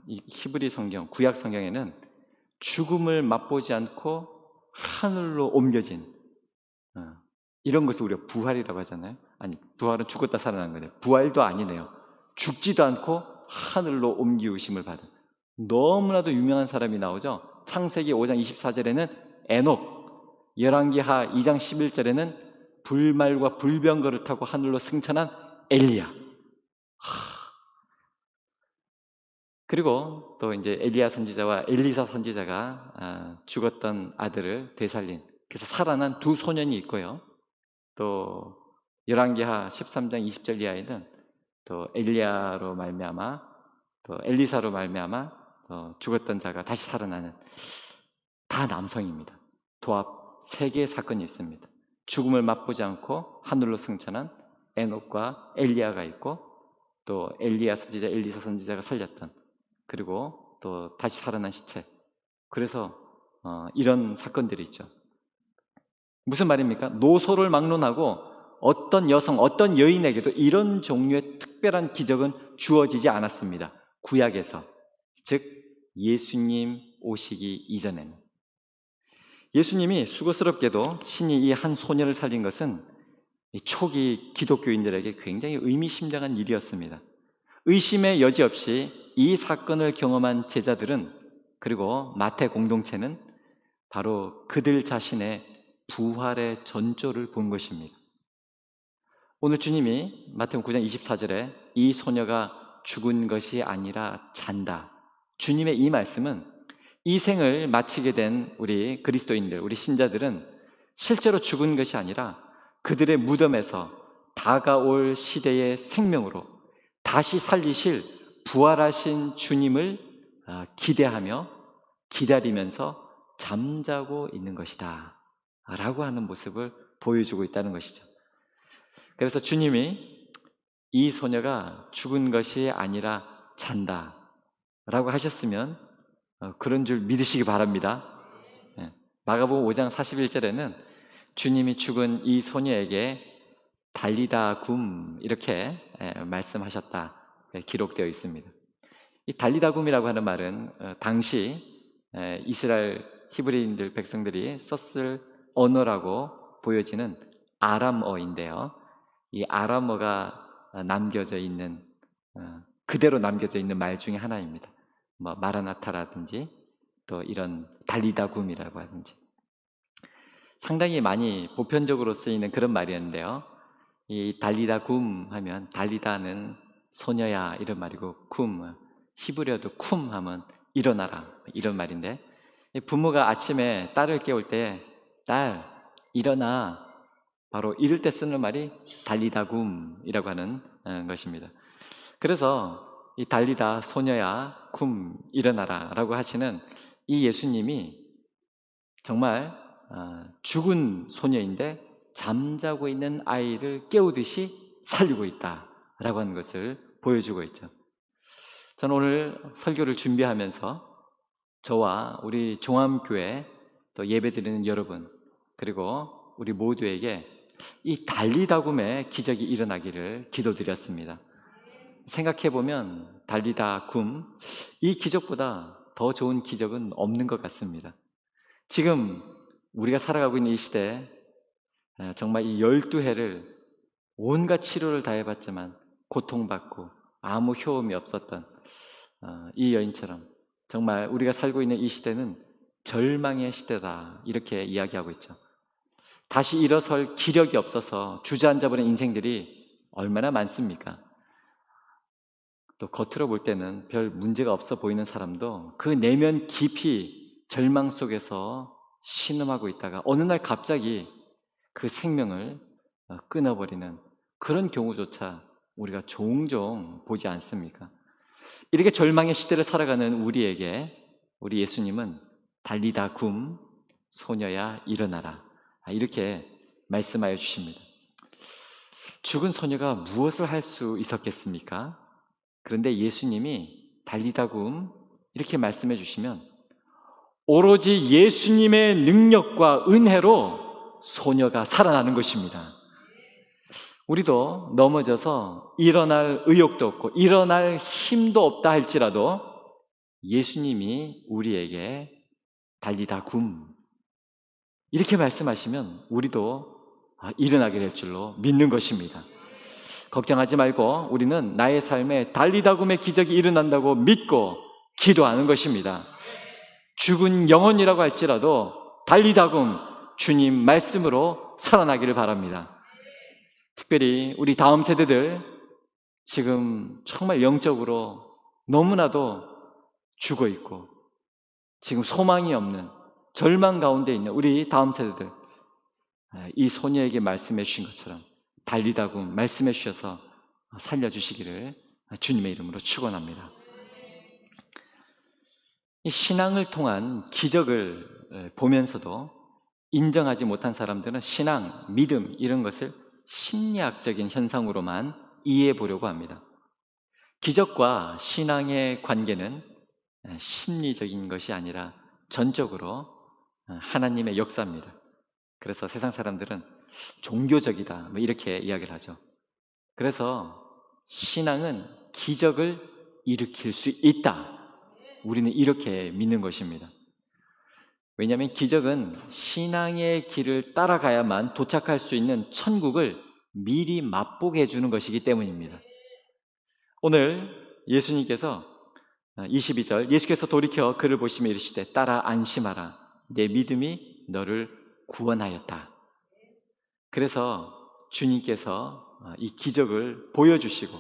이 히브리 성경, 구약 성경에는 죽음을 맛보지 않고 하늘로 옮겨진 이런 것을 우리가 부활이라고 하잖아요. 아니, 부활은 죽었다 살아난 거네요. 부활도 아니네요. 죽지도 않고 하늘로 옮기우심을 받은 너무나도 유명한 사람이 나오죠. 창세기 5장 24절에는 에녹, 열왕기하 2장 11절에는 불말과 불병거를 타고 하늘로 승천한 엘리야. 그리고 또 이제 엘리야 선지자와 엘리사 선지자가 죽었던 아들을 되살린, 그래서 살아난 두 소년이 있고요. 또 열왕기하 13장 20절 이하에는 또 엘리야로 말미암아 또 엘리사로 말미암아 죽었던 자가 다시 살아나는 다 남성입니다. 도합 3개의 사건이 있습니다. 죽음을 맛보지 않고 하늘로 승천한 에녹과 엘리야가 있고 또 엘리야 선지자, 엘리사 선지자가 살렸던 그리고 또 다시 살아난 시체. 그래서 이런 사건들이 있죠. 무슨 말입니까? 노소를 막론하고 어떤 여성, 어떤 여인에게도 이런 종류의 특별한 기적은 주어지지 않았습니다. 구약에서. 즉 예수님 오시기 이전에는. 예수님이 수고스럽게도 신이 이 한 소녀를 살린 것은 초기 기독교인들에게 굉장히 의미심장한 일이었습니다. 의심의 여지 없이 이 사건을 경험한 제자들은 그리고 마태 공동체는 바로 그들 자신의 부활의 전조를 본 것입니다. 오늘 주님이 마태복음 9장 24절에 이 소녀가 죽은 것이 아니라 잔다. 주님의 이 말씀은 이 생을 마치게 된 우리 그리스도인들, 우리 신자들은 실제로 죽은 것이 아니라 그들의 무덤에서 다가올 시대의 생명으로 다시 살리실 부활하신 주님을 기대하며 기다리면서 잠자고 있는 것이다 라고 하는 모습을 보여주고 있다는 것이죠. 그래서 주님이 이 소녀가 죽은 것이 아니라 잔다 라고 하셨으면 그런 줄 믿으시기 바랍니다. 마가복음 5장 41절에는 주님이 죽은 이 소녀에게 달리다 굼 이렇게 말씀하셨다 기록되어 있습니다. 이 달리다 굼이라고 하는 말은 당시 이스라엘 히브리인들 백성들이 썼을 언어라고 보여지는 아람어인데요. 이 아람어가 남겨져 있는 그대로 남겨져 있는 말 중에 하나입니다. 뭐 마라나타라든지 또 이런 달리다 굼이라고 하든지 상당히 많이 보편적으로 쓰이는 그런 말이었는데요. 이 달리다 굼 하면 달리다는 소녀야 이런 말이고 굼 히브리어도 쿰 하면 일어나라 이런 말인데 부모가 아침에 딸을 깨울 때 딸 일어나 바로 이럴 때 쓰는 말이 달리다 굼이라고 하는 것입니다. 그래서 이 달리다 소녀야 굼 일어나라 라고 하시는 이 예수님이 정말 죽은 소녀인데 잠자고 있는 아이를 깨우듯이 살리고 있다라고 하는 것을 보여주고 있죠. 저는 오늘 설교를 준비하면서 저와 우리 종암교회 또 예배드리는 여러분 그리고 우리 모두에게 이 달리다 굼의 기적이 일어나기를 기도드렸습니다. 생각해보면 달리다 굼 이 기적보다 더 좋은 기적은 없는 것 같습니다. 지금 우리가 살아가고 있는 이 시대에 정말 이 12해를 온갖 치료를 다 해봤지만 고통받고 아무 효험이 없었던 이 여인처럼 정말 우리가 살고 있는 이 시대는 절망의 시대다 이렇게 이야기하고 있죠. 다시 일어설 기력이 없어서 주저앉아버린 인생들이 얼마나 많습니까? 또 겉으로 볼 때는 별 문제가 없어 보이는 사람도 그 내면 깊이 절망 속에서 신음하고 있다가 어느 날 갑자기 그 생명을 끊어버리는 그런 경우조차 우리가 종종 보지 않습니까? 이렇게 절망의 시대를 살아가는 우리에게 우리 예수님은 달리다 굼 소녀야 일어나라 이렇게 말씀하여 주십니다. 죽은 소녀가 무엇을 할 수 있었겠습니까? 그런데 예수님이 달리다 굼 이렇게 말씀해 주시면 오로지 예수님의 능력과 은혜로 소녀가 살아나는 것입니다. 우리도 넘어져서 일어날 의욕도 없고 일어날 힘도 없다 할지라도 예수님이 우리에게 달리다 굼 이렇게 말씀하시면 우리도 일어나게 될 줄로 믿는 것입니다. 걱정하지 말고 우리는 나의 삶에 달리다 굼의 기적이 일어난다고 믿고 기도하는 것입니다. 죽은 영혼이라고 할지라도 달리다 굼 주님 말씀으로 살아나기를 바랍니다. 특별히 우리 다음 세대들 지금 정말 영적으로 너무나도 죽어 있고 지금 소망이 없는 절망 가운데 있는 우리 다음 세대들 이 소녀에게 말씀해 주신 것처럼 달리다 굼 말씀해 주셔서 살려주시기를 주님의 이름으로 축원합니다. 이 신앙을 통한 기적을 보면서도 인정하지 못한 사람들은 신앙, 믿음 이런 것을 심리학적인 현상으로만 이해해 보려고 합니다. 기적과 신앙의 관계는 심리적인 것이 아니라 전적으로 하나님의 역사입니다. 그래서 세상 사람들은 종교적이다 뭐 이렇게 이야기를 하죠. 그래서 신앙은 기적을 일으킬 수 있다. 우리는 이렇게 믿는 것입니다. 왜냐하면 기적은 신앙의 길을 따라가야만 도착할 수 있는 천국을 미리 맛보게 해주는 것이기 때문입니다. 오늘 예수님께서 22절 예수께서 돌이켜 그를 보시며 이르시되 따라 안심하라 내 믿음이 너를 구원하였다. 그래서 주님께서 이 기적을 보여주시고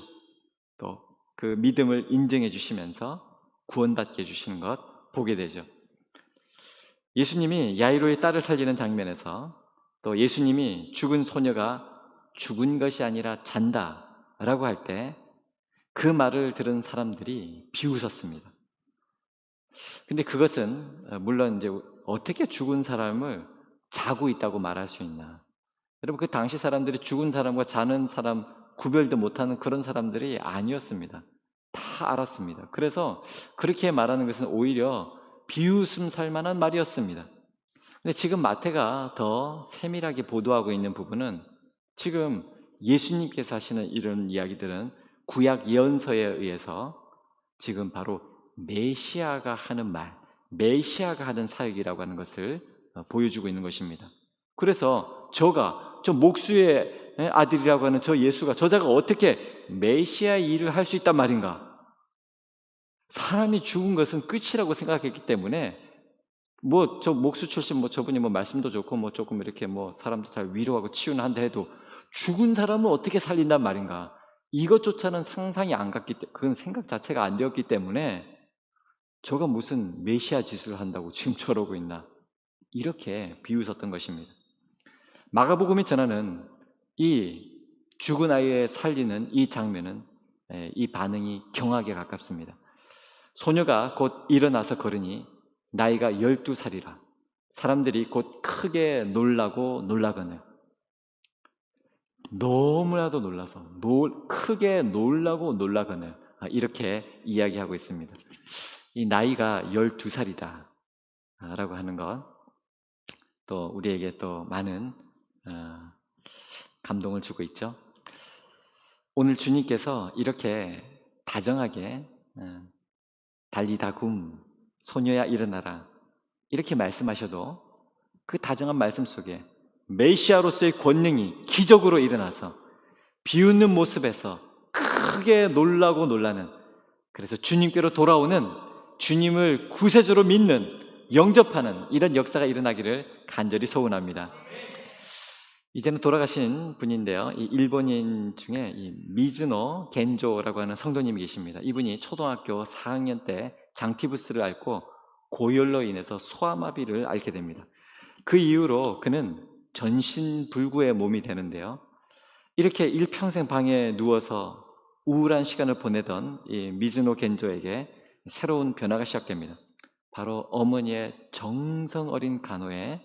또 그 믿음을 인정해 주시면서 구원받게 해주시는 것 보게 되죠. 예수님이 야이로의 딸을 살리는 장면에서 또 예수님이 죽은 소녀가 죽은 것이 아니라 잔다라고 할 때 그 말을 들은 사람들이 비웃었습니다. 근데 그것은 물론 이제 어떻게 죽은 사람을 자고 있다고 말할 수 있나? 여러분 그 당시 사람들이 죽은 사람과 자는 사람 구별도 못하는 그런 사람들이 아니었습니다. 다 알았습니다. 그래서 그렇게 말하는 것은 오히려 비웃음 살 만한 말이었습니다. 근데 지금 마태가 더 세밀하게 보도하고 있는 부분은 지금 예수님께서 하시는 이런 이야기들은 구약 예언서에 의해서 지금 바로 메시아가 하는 말, 메시아가 하는 사역이라고 하는 것을 보여주고 있는 것입니다. 그래서 저 목수의 아들이라고 하는 저 예수가 저자가 어떻게 메시아의 일을 할 수 있단 말인가? 사람이 죽은 것은 끝이라고 생각했기 때문에 뭐 저 목수 출신 뭐 저분이 뭐 말씀도 좋고 뭐 조금 이렇게 뭐 사람도 잘 위로하고 치유는 한다 해도 죽은 사람을 어떻게 살린단 말인가? 이것조차는 상상이 안 갔기 때문에 그건 생각 자체가 안 되었기 때문에 저가 무슨 메시아 짓을 한다고 지금 저러고 있나? 이렇게 비웃었던 것입니다. 마가복음이 전하는 이 죽은 아이의 살리는 이 장면은 이 반응이 경악에 가깝습니다. 소녀가 곧 일어나서 걸으니 나이가 12살이라 사람들이 곧 크게 놀라거늘 너무나도 놀라서 크게 놀라거늘 이렇게 이야기하고 있습니다. 이 나이가 12살이다 라고 하는 것 또 우리에게 또 많은 감동을 주고 있죠. 오늘 주님께서 이렇게 다정하게 달리다굼 소녀야 일어나라 이렇게 말씀하셔도 그 다정한 말씀 속에 메시아로서의 권능이 기적으로 일어나서 비웃는 모습에서 크게 놀라는 그래서 주님께로 돌아오는 주님을 구세주로 믿는 영접하는 이런 역사가 일어나기를 간절히 소원합니다. 이제는 돌아가신 분인데요. 이 일본인 중에 이 미즈노 겐조라고 하는 성도님이 계십니다. 이분이 초등학교 4학년 때 장티푸스를 앓고 고열로 인해서 소아마비를 앓게 됩니다. 그 이후로 그는 전신불구의 몸이 되는데요. 이렇게 일평생 방에 누워서 우울한 시간을 보내던 이 미즈노 겐조에게 새로운 변화가 시작됩니다. 바로 어머니의 정성 어린 간호에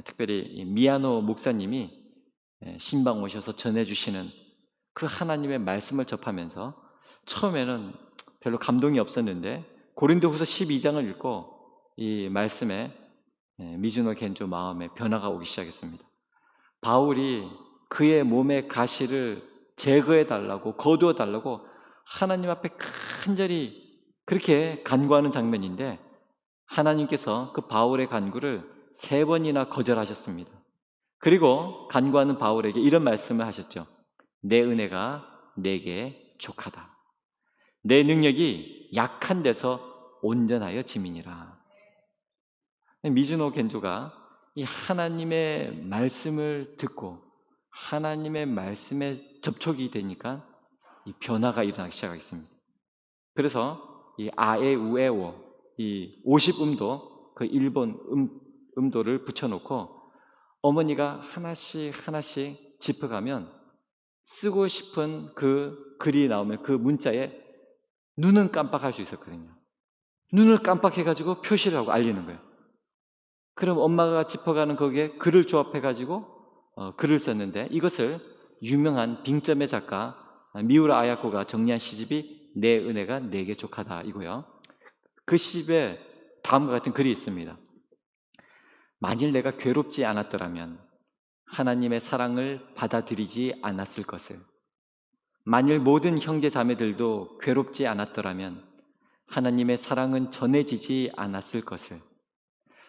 특별히 미야노 목사님이 신방 오셔서 전해주시는 그 하나님의 말씀을 접하면서 처음에는 별로 감동이 없었는데 고린도후서 12장을 읽고 이 말씀에 미즈노 겐조 마음에 변화가 오기 시작했습니다. 바울이 그의 몸의 가시를 제거해 달라고 거두어 달라고 하나님 앞에 간절히 그렇게 간구하는 장면인데 하나님께서 그 바울의 간구를 3번이나 거절하셨습니다. 그리고 간구하는 바울에게 이런 말씀을 하셨죠. 내 은혜가 내게 족하다. 내 능력이 약한 데서 온전하여 짐이니라. 미즈노 겐조가 이 하나님의 말씀을 듣고 하나님의 말씀에 접촉이 되니까 이 변화가 일어나기 시작하겠습니다. 그래서 이 아에우에오 이 50음도 그 일본 음도를 붙여놓고 어머니가 하나씩 짚어가면 쓰고 싶은 그 글이 나오면 그 문자에 눈은 깜빡할 수 있었거든요. 눈을 깜빡해가지고 표시를 하고 알리는 거예요. 그럼 엄마가 짚어가는 거기에 글을 조합해가지고 글을 썼는데, 이것을 유명한 빙점의 작가 미우라 아야코가 정리한 시집이 내 은혜가 내게 족하다 이고요. 그 시집에 다음과 같은 글이 있습니다. 만일 내가 괴롭지 않았더라면 하나님의 사랑을 받아들이지 않았을 것을, 만일 모든 형제 자매들도 괴롭지 않았더라면 하나님의 사랑은 전해지지 않았을 것을,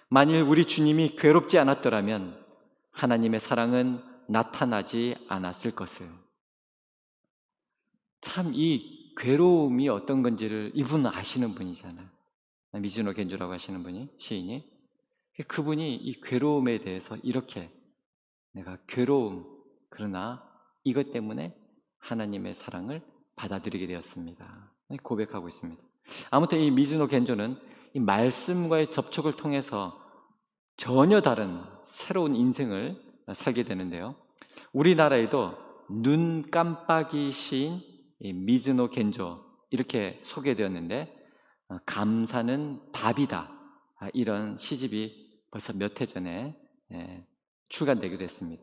만일 우리 주님이 괴롭지 않았더라면 하나님의 사랑은 나타나지 않았을 것을. 참 이 괴로움이 어떤 건지를 이분은 아시는 분이잖아요. 미즈노 겐조라고 하시는 분이, 시인이. 그분이 이 괴로움에 대해서 이렇게, 내가 괴로움, 그러나 이것 때문에 하나님의 사랑을 받아들이게 되었습니다, 고백하고 있습니다. 아무튼 이 미즈노 겐조는 이 말씀과의 접촉을 통해서 전혀 다른 새로운 인생을 살게 되는데요. 우리나라에도 눈 깜빡이 시인 이 미즈노 겐조 이렇게 소개되었는데, 감사는 밥이다, 이런 시집이 벌써 몇 해 전에 출간되기도 했습니다.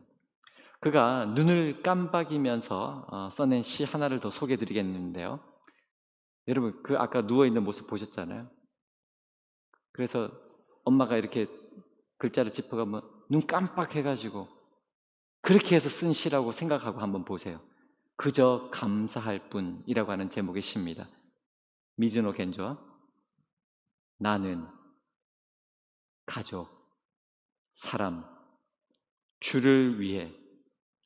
그가 눈을 깜빡이면서 써낸 시 하나를 더 소개해드리겠는데요. 여러분, 그 아까 누워있는 모습 보셨잖아요. 그래서 엄마가 이렇게 글자를 짚어가면 눈 깜빡해가지고 그렇게 해서 쓴 시라고 생각하고 한번 보세요. 그저 감사할 뿐이라고 하는 제목의 시입니다. 미즈노 겐조. 나는 가족, 사람, 주를 위해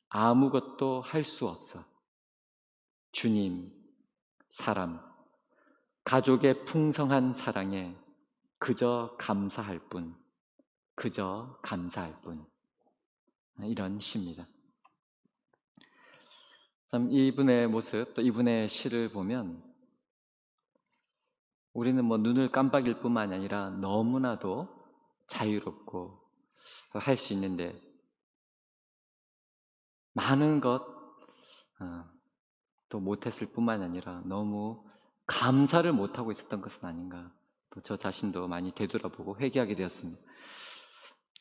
아무것도 할 수 없어. 주님, 사람, 가족의 풍성한 사랑에 그저 감사할 뿐, 그저 감사할 뿐. 이런 시입니다. 참 이분의 모습, 또 이분의 시를 보면 우리는 뭐 눈을 깜빡일 뿐만 아니라 너무나도 자유롭고 할 수 있는데, 많은 것 또 못했을 뿐만 아니라 너무 감사를 못하고 있었던 것은 아닌가, 또 저 자신도 많이 되돌아보고 회개하게 되었습니다.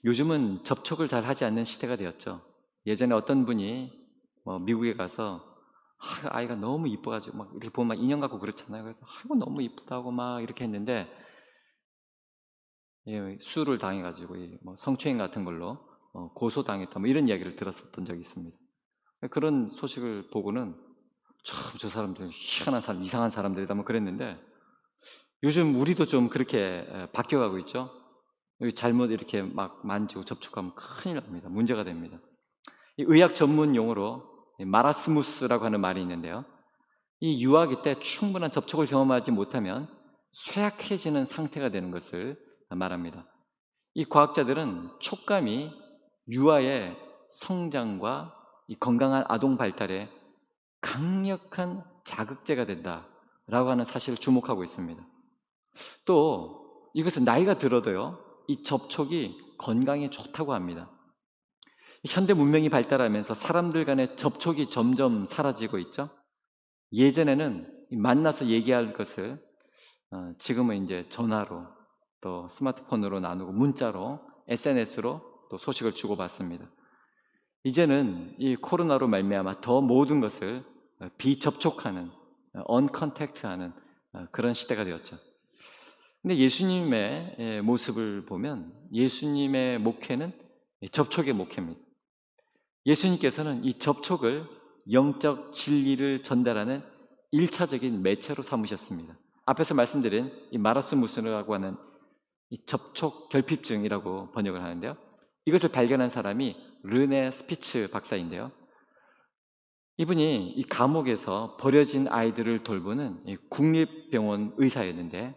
요즘은 접촉을 잘 하지 않는 시대가 되었죠. 예전에 어떤 분이 미국에 가서 아이가 너무 이뻐가지고 막 이렇게 보면 막 인형 같고 그렇잖아요. 그래서 아이고 너무 이쁘다고 막 이렇게 했는데, 수를 당해가지고 뭐 성추행 같은 걸로 고소당했다, 뭐 이런 이야기를 들었었던 적이 있습니다. 그런 소식을 보고는 참 저 사람들 희한한 사람, 이상한 사람들이다 뭐 그랬는데, 요즘 우리도 좀 그렇게 바뀌어가고 있죠. 잘못 이렇게 막 만지고 접촉하면 큰일 납니다. 문제가 됩니다. 이 의학 전문 용어로 마라스무스라고 하는 말이 있는데요. 이 유아기 때 충분한 접촉을 경험하지 못하면 쇠약해지는 상태가 되는 것을 말합니다. 이 과학자들은 촉감이 유아의 성장과 이 건강한 아동 발달에 강력한 자극제가 된다라고 하는 사실을 주목하고 있습니다. 또 이것은 나이가 들어도요, 이 접촉이 건강에 좋다고 합니다. 현대 문명이 발달하면서 사람들 간의 접촉이 점점 사라지고 있죠. 예전에는 만나서 얘기할 것을 지금은 이제 전화로, 또 스마트폰으로 나누고 문자로, SNS로 또 소식을 주고받습니다. 이제는 이 코로나로 말미암아 더 모든 것을 비접촉하는, 언컨택트하는 그런 시대가 되었죠. 근데 예수님의 모습을 보면 예수님의 목회는 접촉의 목회입니다. 예수님께서는 이 접촉을 영적 진리를 전달하는 1차적인 매체로 삼으셨습니다. 앞에서 말씀드린 이 마라스무스라고 하는 이 접촉 결핍증이라고 번역을 하는데요. 이것을 발견한 사람이 르네 스피츠 박사인데요. 이분이 이 감옥에서 버려진 아이들을 돌보는 이 국립병원 의사였는데,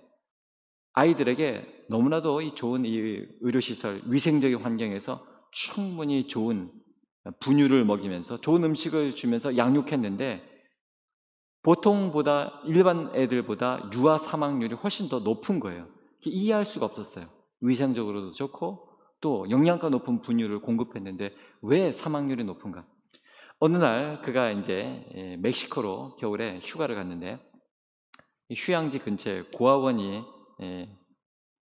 아이들에게 너무나도 이 좋은 이 의료시설, 위생적인 환경에서 충분히 좋은 분유를 먹이면서 좋은 음식을 주면서 양육했는데, 보통보다, 일반 애들보다 유아 사망률이 훨씬 더 높은 거예요. 이해할 수가 없었어요. 위생적으로도 좋고 또 영양가 높은 분유를 공급했는데 왜 사망률이 높은가? 어느 날 그가 이제 멕시코로 겨울에 휴가를 갔는데 이 휴양지 근처에 고아원이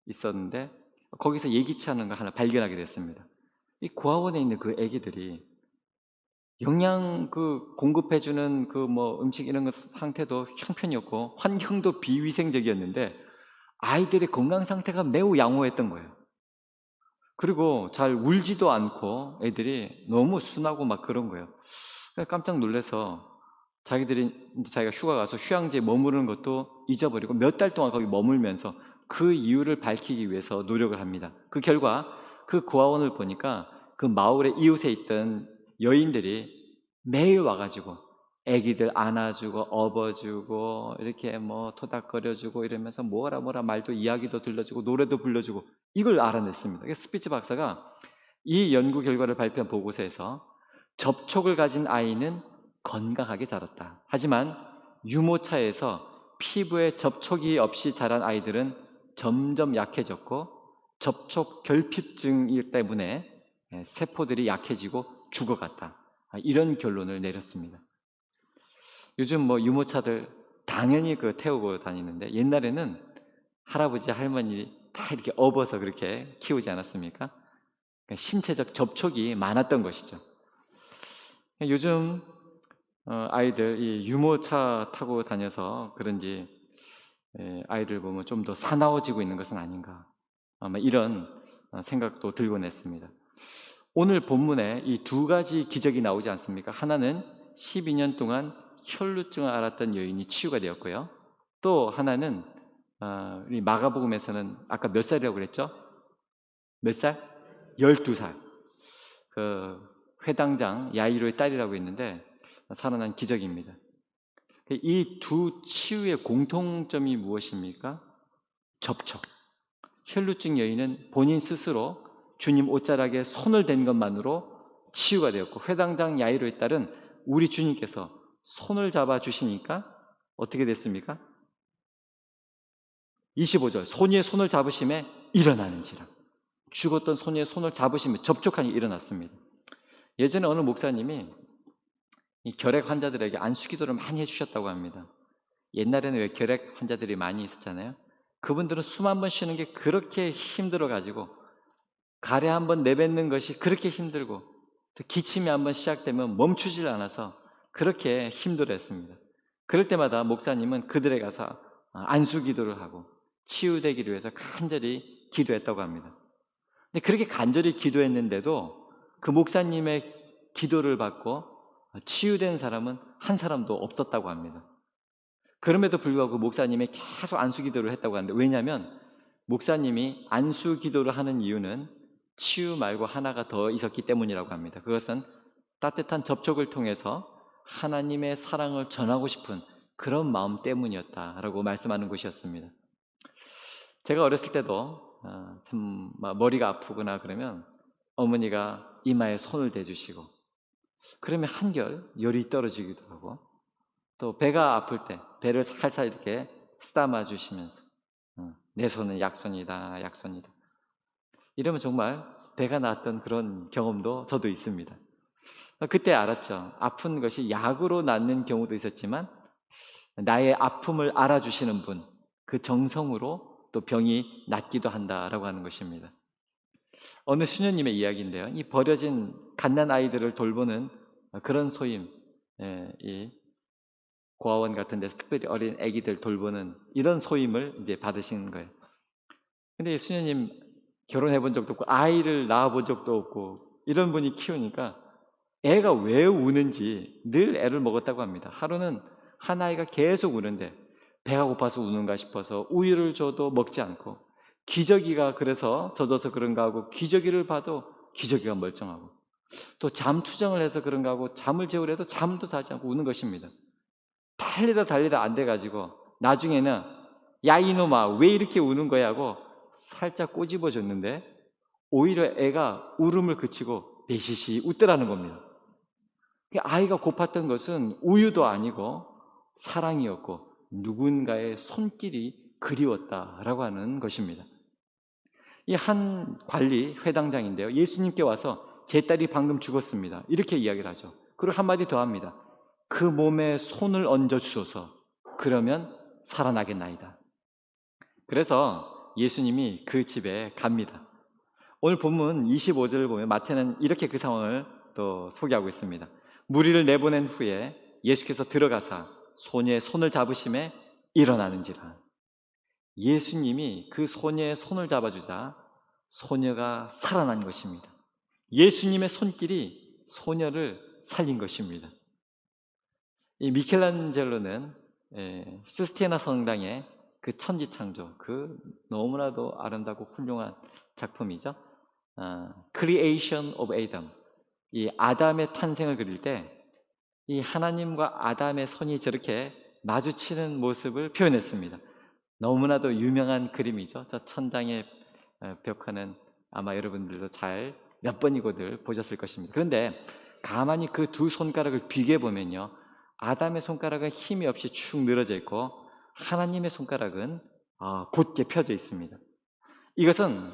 있었는데 거기서 예기치 않은 거 하나 발견하게 됐습니다. 이 고아원에 있는 그 아기들이 영양 공급해주는 그 뭐 음식 이런 것 상태도 형편이었고 환경도 비위생적이었는데 아이들의 건강 상태가 매우 양호했던 거예요. 그리고 잘 울지도 않고 애들이 너무 순하고 막 그런 거예요. 그래서 깜짝 놀라서 자기가 휴가 가서 휴양지에 머무르는 것도 잊어버리고 몇 달 동안 거기 머물면서 그 이유를 밝히기 위해서 노력을 합니다. 그 결과 그 고아원을 보니까 그 마을의 이웃에 있던 여인들이 매일 와가지고 애기들 안아주고 업어주고 이렇게 뭐 토닥거려주고 이러면서 뭐라 말도 이야기도 들려주고 노래도 불러주고 이걸 알아냈습니다. 스피츠 박사가 이 연구 결과를 발표한 보고서에서 접촉을 가진 아이는 건강하게 자랐다. 하지만 유모차에서 피부에 접촉이 없이 자란 아이들은 점점 약해졌고 접촉 결핍증 때문에 세포들이 약해지고 죽어갔다. 이런 결론을 내렸습니다. 요즘 뭐 유모차들 당연히 태우고 다니는데 옛날에는 할아버지 할머니 다 이렇게 업어서 그렇게 키우지 않았습니까? 신체적 접촉이 많았던 것이죠. 요즘 아이들 이 유모차 타고 다녀서 그런지 아이들 보면 좀 더 사나워지고 있는 것은 아닌가, 아마 이런 생각도 들곤 했습니다. 오늘 본문에 이 두 가지 기적이 나오지 않습니까? 하나는 12년 동안 혈루증을 앓았던 여인이 치유가 되었고요. 또 하나는 우리 마가복음에서는 아까 몇 살이라고 그랬죠? 몇 살? 12살. 그 회당장 야이로의 딸이라고 있는데 살아난 기적입니다. 이 두 치유의 공통점이 무엇입니까? 접촉. 혈루증 여인은 본인 스스로 주님 옷자락에 손을 댄 것만으로 치유가 되었고, 회당장 야이로의 딸은 우리 주님께서 손을 잡아 주시니까 어떻게 됐습니까? 25절 손이의 손을 잡으심에 일어나는지라. 죽었던 손이의 손을 잡으시며 접촉하니 일어났습니다. 예전에 어느 목사님이 이 결핵 환자들에게 안수기도를 많이 해주셨다고 합니다. 옛날에는 왜 결핵 환자들이 많이 있었잖아요. 그분들은 숨 한 번 쉬는 게 그렇게 힘들어가지고 가래 한 번 내뱉는 것이 그렇게 힘들고 또 기침이 한번 시작되면 멈추질 않아서 그렇게 힘들어했습니다. 그럴 때마다 목사님은 그들에 가서 안수기도를 하고 치유되기를 위해서 간절히 기도했다고 합니다. 근데 그렇게 간절히 기도했는데도 그 목사님의 기도를 받고 치유된 사람은 한 사람도 없었다고 합니다. 그럼에도 불구하고 목사님이 계속 안수기도를 했다고 하는데, 왜냐하면 목사님이 안수기도를 하는 이유는 치유 말고 하나가 더 있었기 때문이라고 합니다. 그것은 따뜻한 접촉을 통해서 하나님의 사랑을 전하고 싶은 그런 마음 때문이었다라고 말씀하는 것이었습니다. 제가 어렸을 때도 참 머리가 아프거나 그러면 어머니가 이마에 손을 대주시고, 그러면 한결 열이 떨어지기도 하고, 또 배가 아플 때 배를 살살 이렇게 쓰다마 주시면서 내 손은 약손이다, 약손이다. 이러면 정말 배가 나았던 그런 경험도 저도 있습니다. 그때 알았죠. 아픈 것이 약으로 낫는 경우도 있었지만 나의 아픔을 알아주시는 분, 그 정성으로 또 병이 낫기도 한다라고 하는 것입니다. 어느 수녀님의 이야기인데요. 이 버려진 갓난 아이들을 돌보는 그런 소임, 이 고아원 같은 데서 특별히 어린 아기들 돌보는 이런 소임을 이제 받으신 거예요. 근데 이 수녀님 결혼해 본 적도 없고 아이를 낳아 본 적도 없고 이런 분이 키우니까 애가 왜 우는지 늘 애를 먹었다고 합니다. 하루는 한 아이가 계속 우는데 배가 고파서 우는가 싶어서 우유를 줘도 먹지 않고, 기저귀가 그래서 젖어서 그런가 하고 기저귀를 봐도 기저귀가 멀쩡하고, 또 잠투정을 해서 그런가 하고 잠을 재우려도 잠도 자지 않고 우는 것입니다. 달리다 안 돼가지고 나중에는 야 이놈아 왜 이렇게 우는 거야 하고 살짝 꼬집어 줬는데 오히려 애가 울음을 그치고 내시시 웃더라는 겁니다. 아이가 고팠던 것은 우유도 아니고 사랑이었고 누군가의 손길이 그리웠다라고 하는 것입니다. 이 한 관리 회당장인데요, 예수님께 와서 제 딸이 방금 죽었습니다. 이렇게 이야기를 하죠. 그리고 한마디 더 합니다. 그 몸에 손을 얹어 주소서. 그러면 살아나겠나이다. 그래서 예수님이 그 집에 갑니다. 오늘 본문 25절을 보면 마태는 이렇게 그 상황을 또 소개하고 있습니다. 무리를 내보낸 후에 예수께서 들어가사 소녀의 손을 잡으심에 일어나는지라. 예수님이 그 소녀의 손을 잡아주자 소녀가 살아난 것입니다. 예수님의 손길이 소녀를 살린 것입니다. 이 미켈란젤로는 시스티에나 성당의 그 천지창조, 그 너무나도 아름답고 훌륭한 작품이죠. Creation of Adam, 이 아담의 탄생을 그릴 때 이 하나님과 아담의 손이 저렇게 마주치는 모습을 표현했습니다. 너무나도 유명한 그림이죠. 저 천장의 벽화는 아마 여러분들도 잘 몇 번이고들 보셨을 것입니다. 그런데 가만히 그 두 손가락을 비교해 보면요, 아담의 손가락은 힘이 없이 축 늘어져 있고 하나님의 손가락은 곧게 펴져 있습니다. 이것은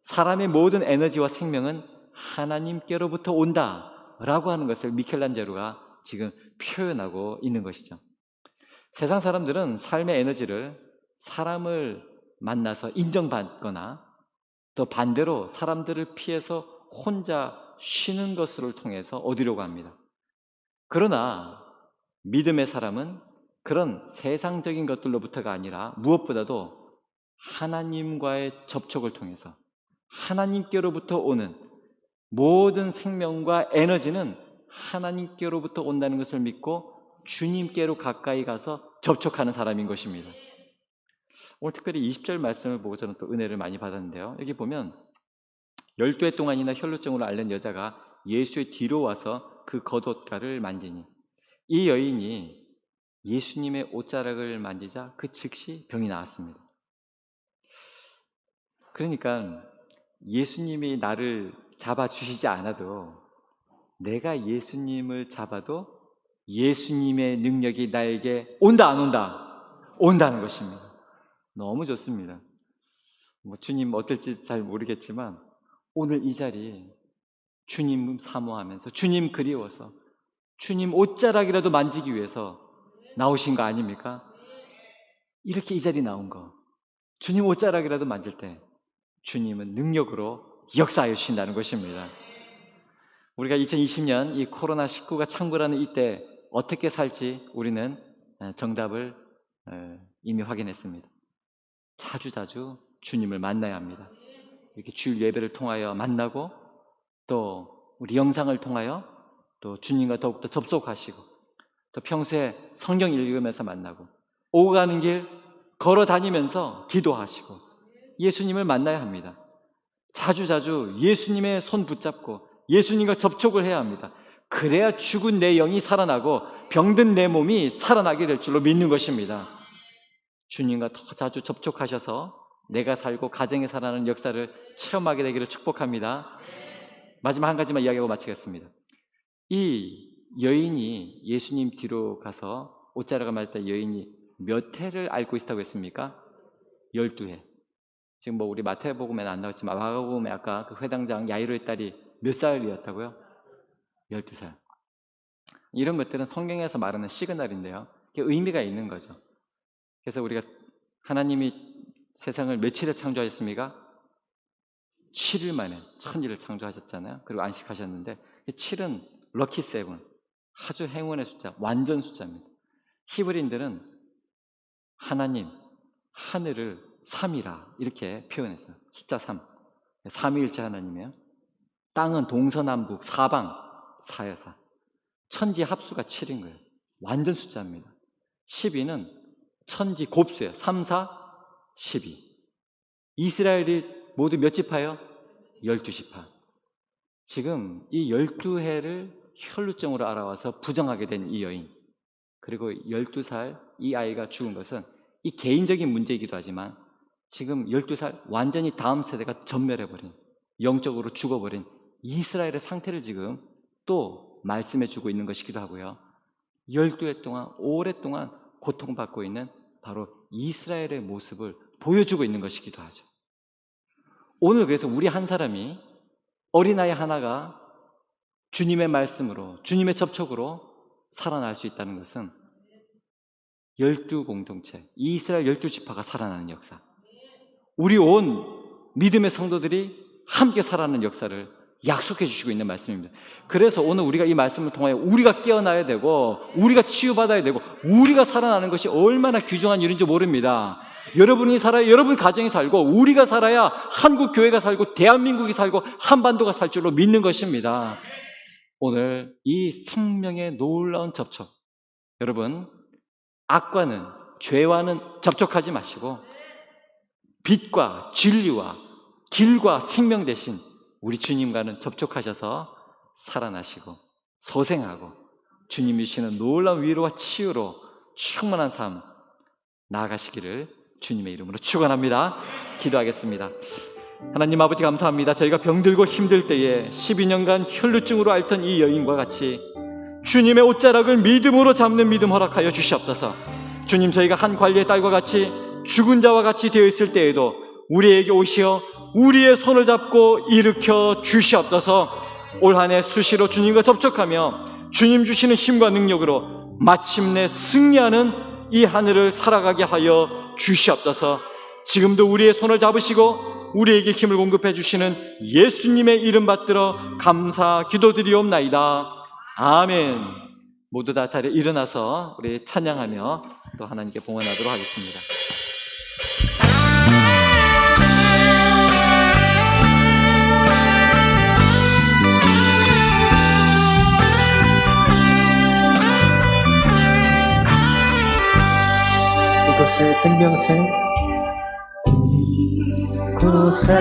사람의 모든 에너지와 생명은 하나님께로부터 온다라고 하는 것을 미켈란젤로가 지금 표현하고 있는 것이죠. 세상 사람들은 삶의 에너지를 사람을 만나서 인정받거나 또 반대로 사람들을 피해서 혼자 쉬는 것을 통해서 얻으려고 합니다. 그러나 믿음의 사람은 그런 세상적인 것들로부터가 아니라 무엇보다도 하나님과의 접촉을 통해서 하나님께로부터 오는 모든 생명과 에너지는 하나님께로부터 온다는 것을 믿고 주님께로 가까이 가서 접촉하는 사람인 것입니다. 오늘 특별히 20절 말씀을 보고 저는 또 은혜를 많이 받았는데요. 여기 보면 12해 동안이나 혈루증으로 앓는 여자가 예수의 뒤로 와서 그 겉옷가를 만지니, 이 여인이 예수님의 옷자락을 만지자 그 즉시 병이 나았습니다. 그러니까 예수님이 나를 잡아주시지 않아도 내가 예수님을 잡아도 예수님의 능력이 나에게 온다 안 온다? 온다는 것입니다. 너무 좋습니다. 주님 어떨지 잘 모르겠지만 오늘 이 자리 주님 사모하면서 주님 그리워서 주님 옷자락이라도 만지기 위해서 나오신 거 아닙니까? 이렇게 이 자리 나온 거, 주님 옷자락이라도 만질 때 주님은 능력으로 역사하여 주신다는 것입니다. 우리가 2020년 이 코로나19가 창궐하는 이때 어떻게 살지 우리는 정답을 이미 확인했습니다. 자주자주 주님을 만나야 합니다. 이렇게 주일 예배를 통하여 만나고 또 우리 영상을 통하여 또 주님과 더욱더 접속하시고 또 평소에 성경 읽으면서 만나고 오고 가는 길 걸어 다니면서 기도하시고 예수님을 만나야 합니다. 자주자주 예수님의 손 붙잡고 예수님과 접촉을 해야 합니다. 그래야 죽은 내 영이 살아나고 병든 내 몸이 살아나게 될 줄로 믿는 것입니다. 주님과 더 자주 접촉하셔서 내가 살고 가정에 살아나는 역사를 체험하게 되기를 축복합니다. 마지막 한 가지만 이야기하고 마치겠습니다. 이 여인이 예수님 뒤로 가서 옷자락을 만질 때 여인이 몇 해를 앓고 있다고 했습니까? 12해. 지금 우리 마태복음에는 안 나왔지만 마가복음에 아까 그 회당장 야이로의 딸이 몇 살이었다고요? 12살. 이런 것들은 성경에서 말하는 시그널인데요. 의미가 있는 거죠. 그래서 우리가 하나님이 세상을 며칠에 창조하셨습니까? 7일 만에 천지를 창조하셨잖아요. 그리고 안식하셨는데 7은 럭키 세븐, 아주 행운의 숫자, 완전 숫자입니다. 히브리인들은 하나님, 하늘을 3이라 이렇게 표현했어요. 숫자 3. 삼위일체 하나님이에요. 땅은 동서남북 사방 4여사. 천지 합수가 7인 거예요. 완전 숫자입니다. 12는 천지 곱수예요. 3, 4, 12. 이스라엘이 모두 몇 지파예요? 12지파. 지금 이 12해를 혈루증으로 알아와서 부정하게 된 이 여인, 그리고 12살 이 아이가 죽은 것은 이 개인적인 문제이기도 하지만 지금 12살 완전히 다음 세대가 전멸해버린, 영적으로 죽어버린 이스라엘의 상태를 지금 또 말씀해주고 있는 것이기도 하고요. 12해 동안 오랫동안 고통받고 있는 바로 이스라엘의 모습을 보여주고 있는 것이기도 하죠. 오늘 그래서 우리 한 사람이, 어린아이 하나가 주님의 말씀으로, 주님의 접촉으로 살아날 수 있다는 것은 12공동체, 이스라엘 12지파가 살아나는 역사, 우리 온 믿음의 성도들이 함께 살아나는 역사를 약속해 주시고 있는 말씀입니다. 그래서 오늘 우리가 이 말씀을 통하여 우리가 깨어나야 되고, 우리가 치유받아야 되고, 우리가 살아나는 것이 얼마나 귀중한 일인지 모릅니다. 여러분이 살아야 여러분 가정이 살고, 우리가 살아야 한국 교회가 살고, 대한민국이 살고, 한반도가 살 줄로 믿는 것입니다. 오늘 이 생명의 놀라운 접촉, 여러분 악과는, 죄와는 접촉하지 마시고 빛과 진리와 길과 생명 대신 우리 주님과는 접촉하셔서 살아나시고 소생하고 주님이 주시는 놀라운 위로와 치유로 충만한 삶 나아가시기를 주님의 이름으로 축원합니다. 기도하겠습니다. 하나님 아버지 감사합니다. 저희가 병들고 힘들 때에 12년간 혈루증으로 앓던 이 여인과 같이 주님의 옷자락을 믿음으로 잡는 믿음 허락하여 주시옵소서. 주님, 저희가 한 관리의 딸과 같이 죽은 자와 같이 되어 있을 때에도 우리에게 오시어 우리의 손을 잡고 일으켜 주시옵소서. 올 한 해 수시로 주님과 접촉하며 주님 주시는 힘과 능력으로 마침내 승리하는 이 하늘을 살아가게 하여 주시옵소서. 지금도 우리의 손을 잡으시고 우리에게 힘을 공급해 주시는 예수님의 이름 받들어 감사 기도드리옵나이다. 아멘. 모두 다 자리에 일어나서 우리 찬양하며 또 하나님께 봉헌하도록 하겠습니다. 이곳에 생명샘, 곳에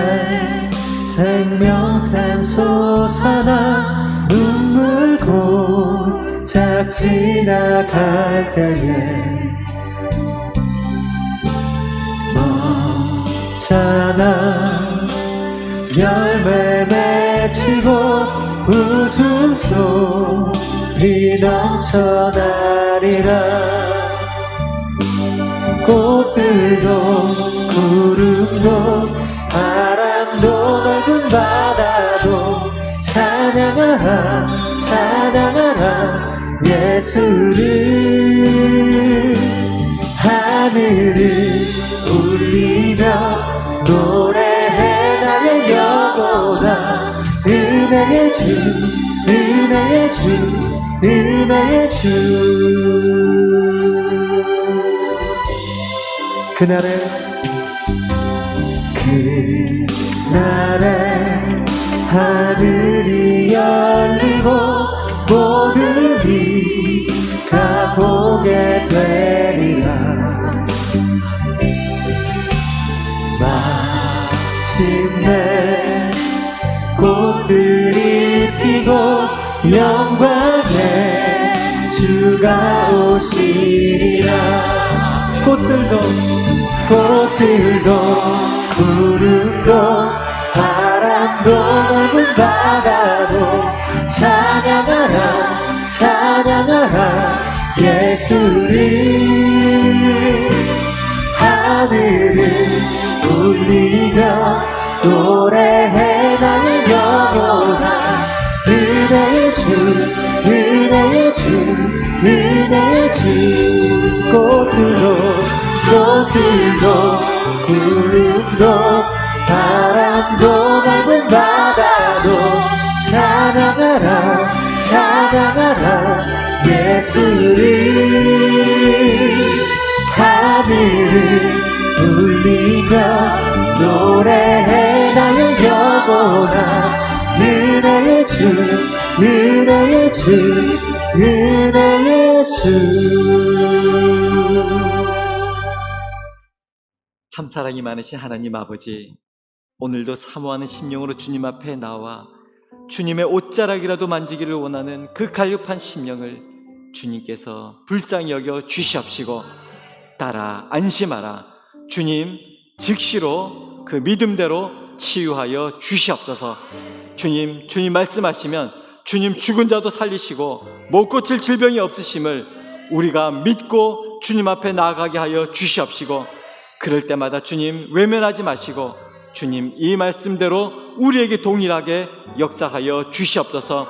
생명샘 솟아나 눈물 고작 지나갈 때에 먹잖아 열매 맺히고 웃음소리 넘쳐나리라. 꽃들도 구름도 바람도 넓은 바다도 찬양하라 찬양하라 예수를. 하늘을 울리며 노래해 나의 영혼아 은혜의 주 은혜의 주 은혜의 주. 그날에 하늘이 열리고 모든 이가 보게 되리라. 마침내 꽃들이 피고 영광의 주가 오시리라. 꽃들도 구름도 바람도 넓은 바다도 찬양하라 찬양하라 예수를. 하늘을 울리며 노래해 나의 영혼아 은혜의 주 은혜의 주 은혜의 주. 꽃들도 구름도 바람도 넓은 바다도 찬양하라 찬양하라 예수를. 하늘을 울리며 노래해 나의 영혼아 은혜의 주 은혜의 주 은혜의 주. 참 사랑이 많으신 하나님 아버지, 오늘도 사모하는 심령으로 주님 앞에 나와 주님의 옷자락이라도 만지기를 원하는 그 갈급한 심령을 주님께서 불쌍히 여겨 주시옵시고 따라 안심하라. 주님 즉시로 그 믿음대로 치유하여 주시옵소서. 주님 말씀하시면 주님 죽은 자도 살리시고 못 고칠 질병이 없으심을 우리가 믿고 주님 앞에 나아가게 하여 주시옵시고, 그럴 때마다 주님 외면하지 마시고 주님 이 말씀대로 우리에게 동일하게 역사하여 주시옵소서.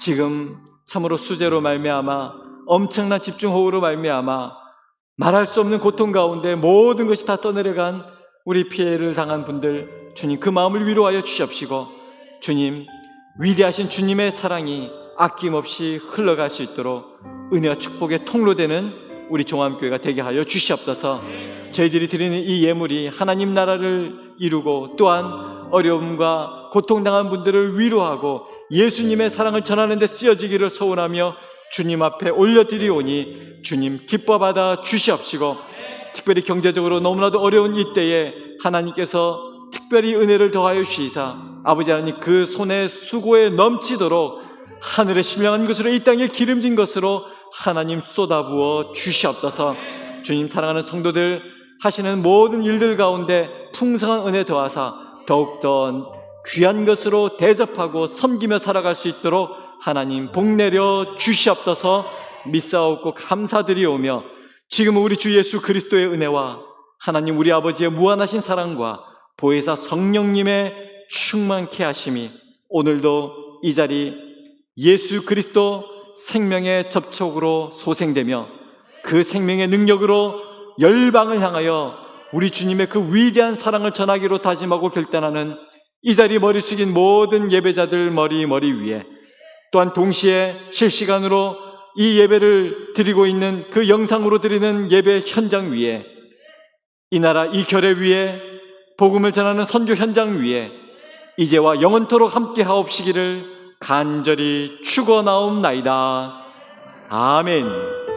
지금 참으로 수재로 말미암아 엄청난 집중호우로 말미암아 말할 수 없는 고통 가운데 모든 것이 다 떠내려간 우리 피해를 당한 분들, 주님 그 마음을 위로하여 주시옵시고, 주님 위대하신 주님의 사랑이 아낌없이 흘러갈 수 있도록 은혜와 축복의 통로되는 우리 종암교회가 되게 하여 주시옵소서. 저희들이 드리는 이 예물이 하나님 나라를 이루고 또한 어려움과 고통당한 분들을 위로하고 예수님의 사랑을 전하는 데 쓰여지기를 소원하며 주님 앞에 올려드리오니 주님 기뻐받아 주시옵시고, 특별히 경제적으로 너무나도 어려운 이때에 하나님께서 특별히 은혜를 더하여 주시사 아버지 하나님 그 손에 수고에 넘치도록 하늘에 신령한 것으로 이 땅에 기름진 것으로 하나님 쏟아부어 주시옵소서. 주님 사랑하는 성도들 하시는 모든 일들 가운데 풍성한 은혜 더하사 더욱더 귀한 것으로 대접하고 섬기며 살아갈 수 있도록 하나님 복내려 주시옵소서. 믿사옵고 감사드리오며 지금 우리 주 예수 그리스도의 은혜와 하나님 우리 아버지의 무한하신 사랑과 보혜사 성령님의 충만케 하심이 오늘도 이 자리 예수 그리스도 생명의 접촉으로 소생되며 그 생명의 능력으로 열방을 향하여 우리 주님의 그 위대한 사랑을 전하기로 다짐하고 결단하는 이 자리 머리 숙인 모든 예배자들 머리 위에, 또한 동시에 실시간으로 이 예배를 드리고 있는 그 영상으로 드리는 예배 현장 위에, 이 나라 이 결의 위에, 복음을 전하는 선교 현장 위에 이제와 영원토록 함께 하옵시기를 간절히 축원하옵나이다. 아멘.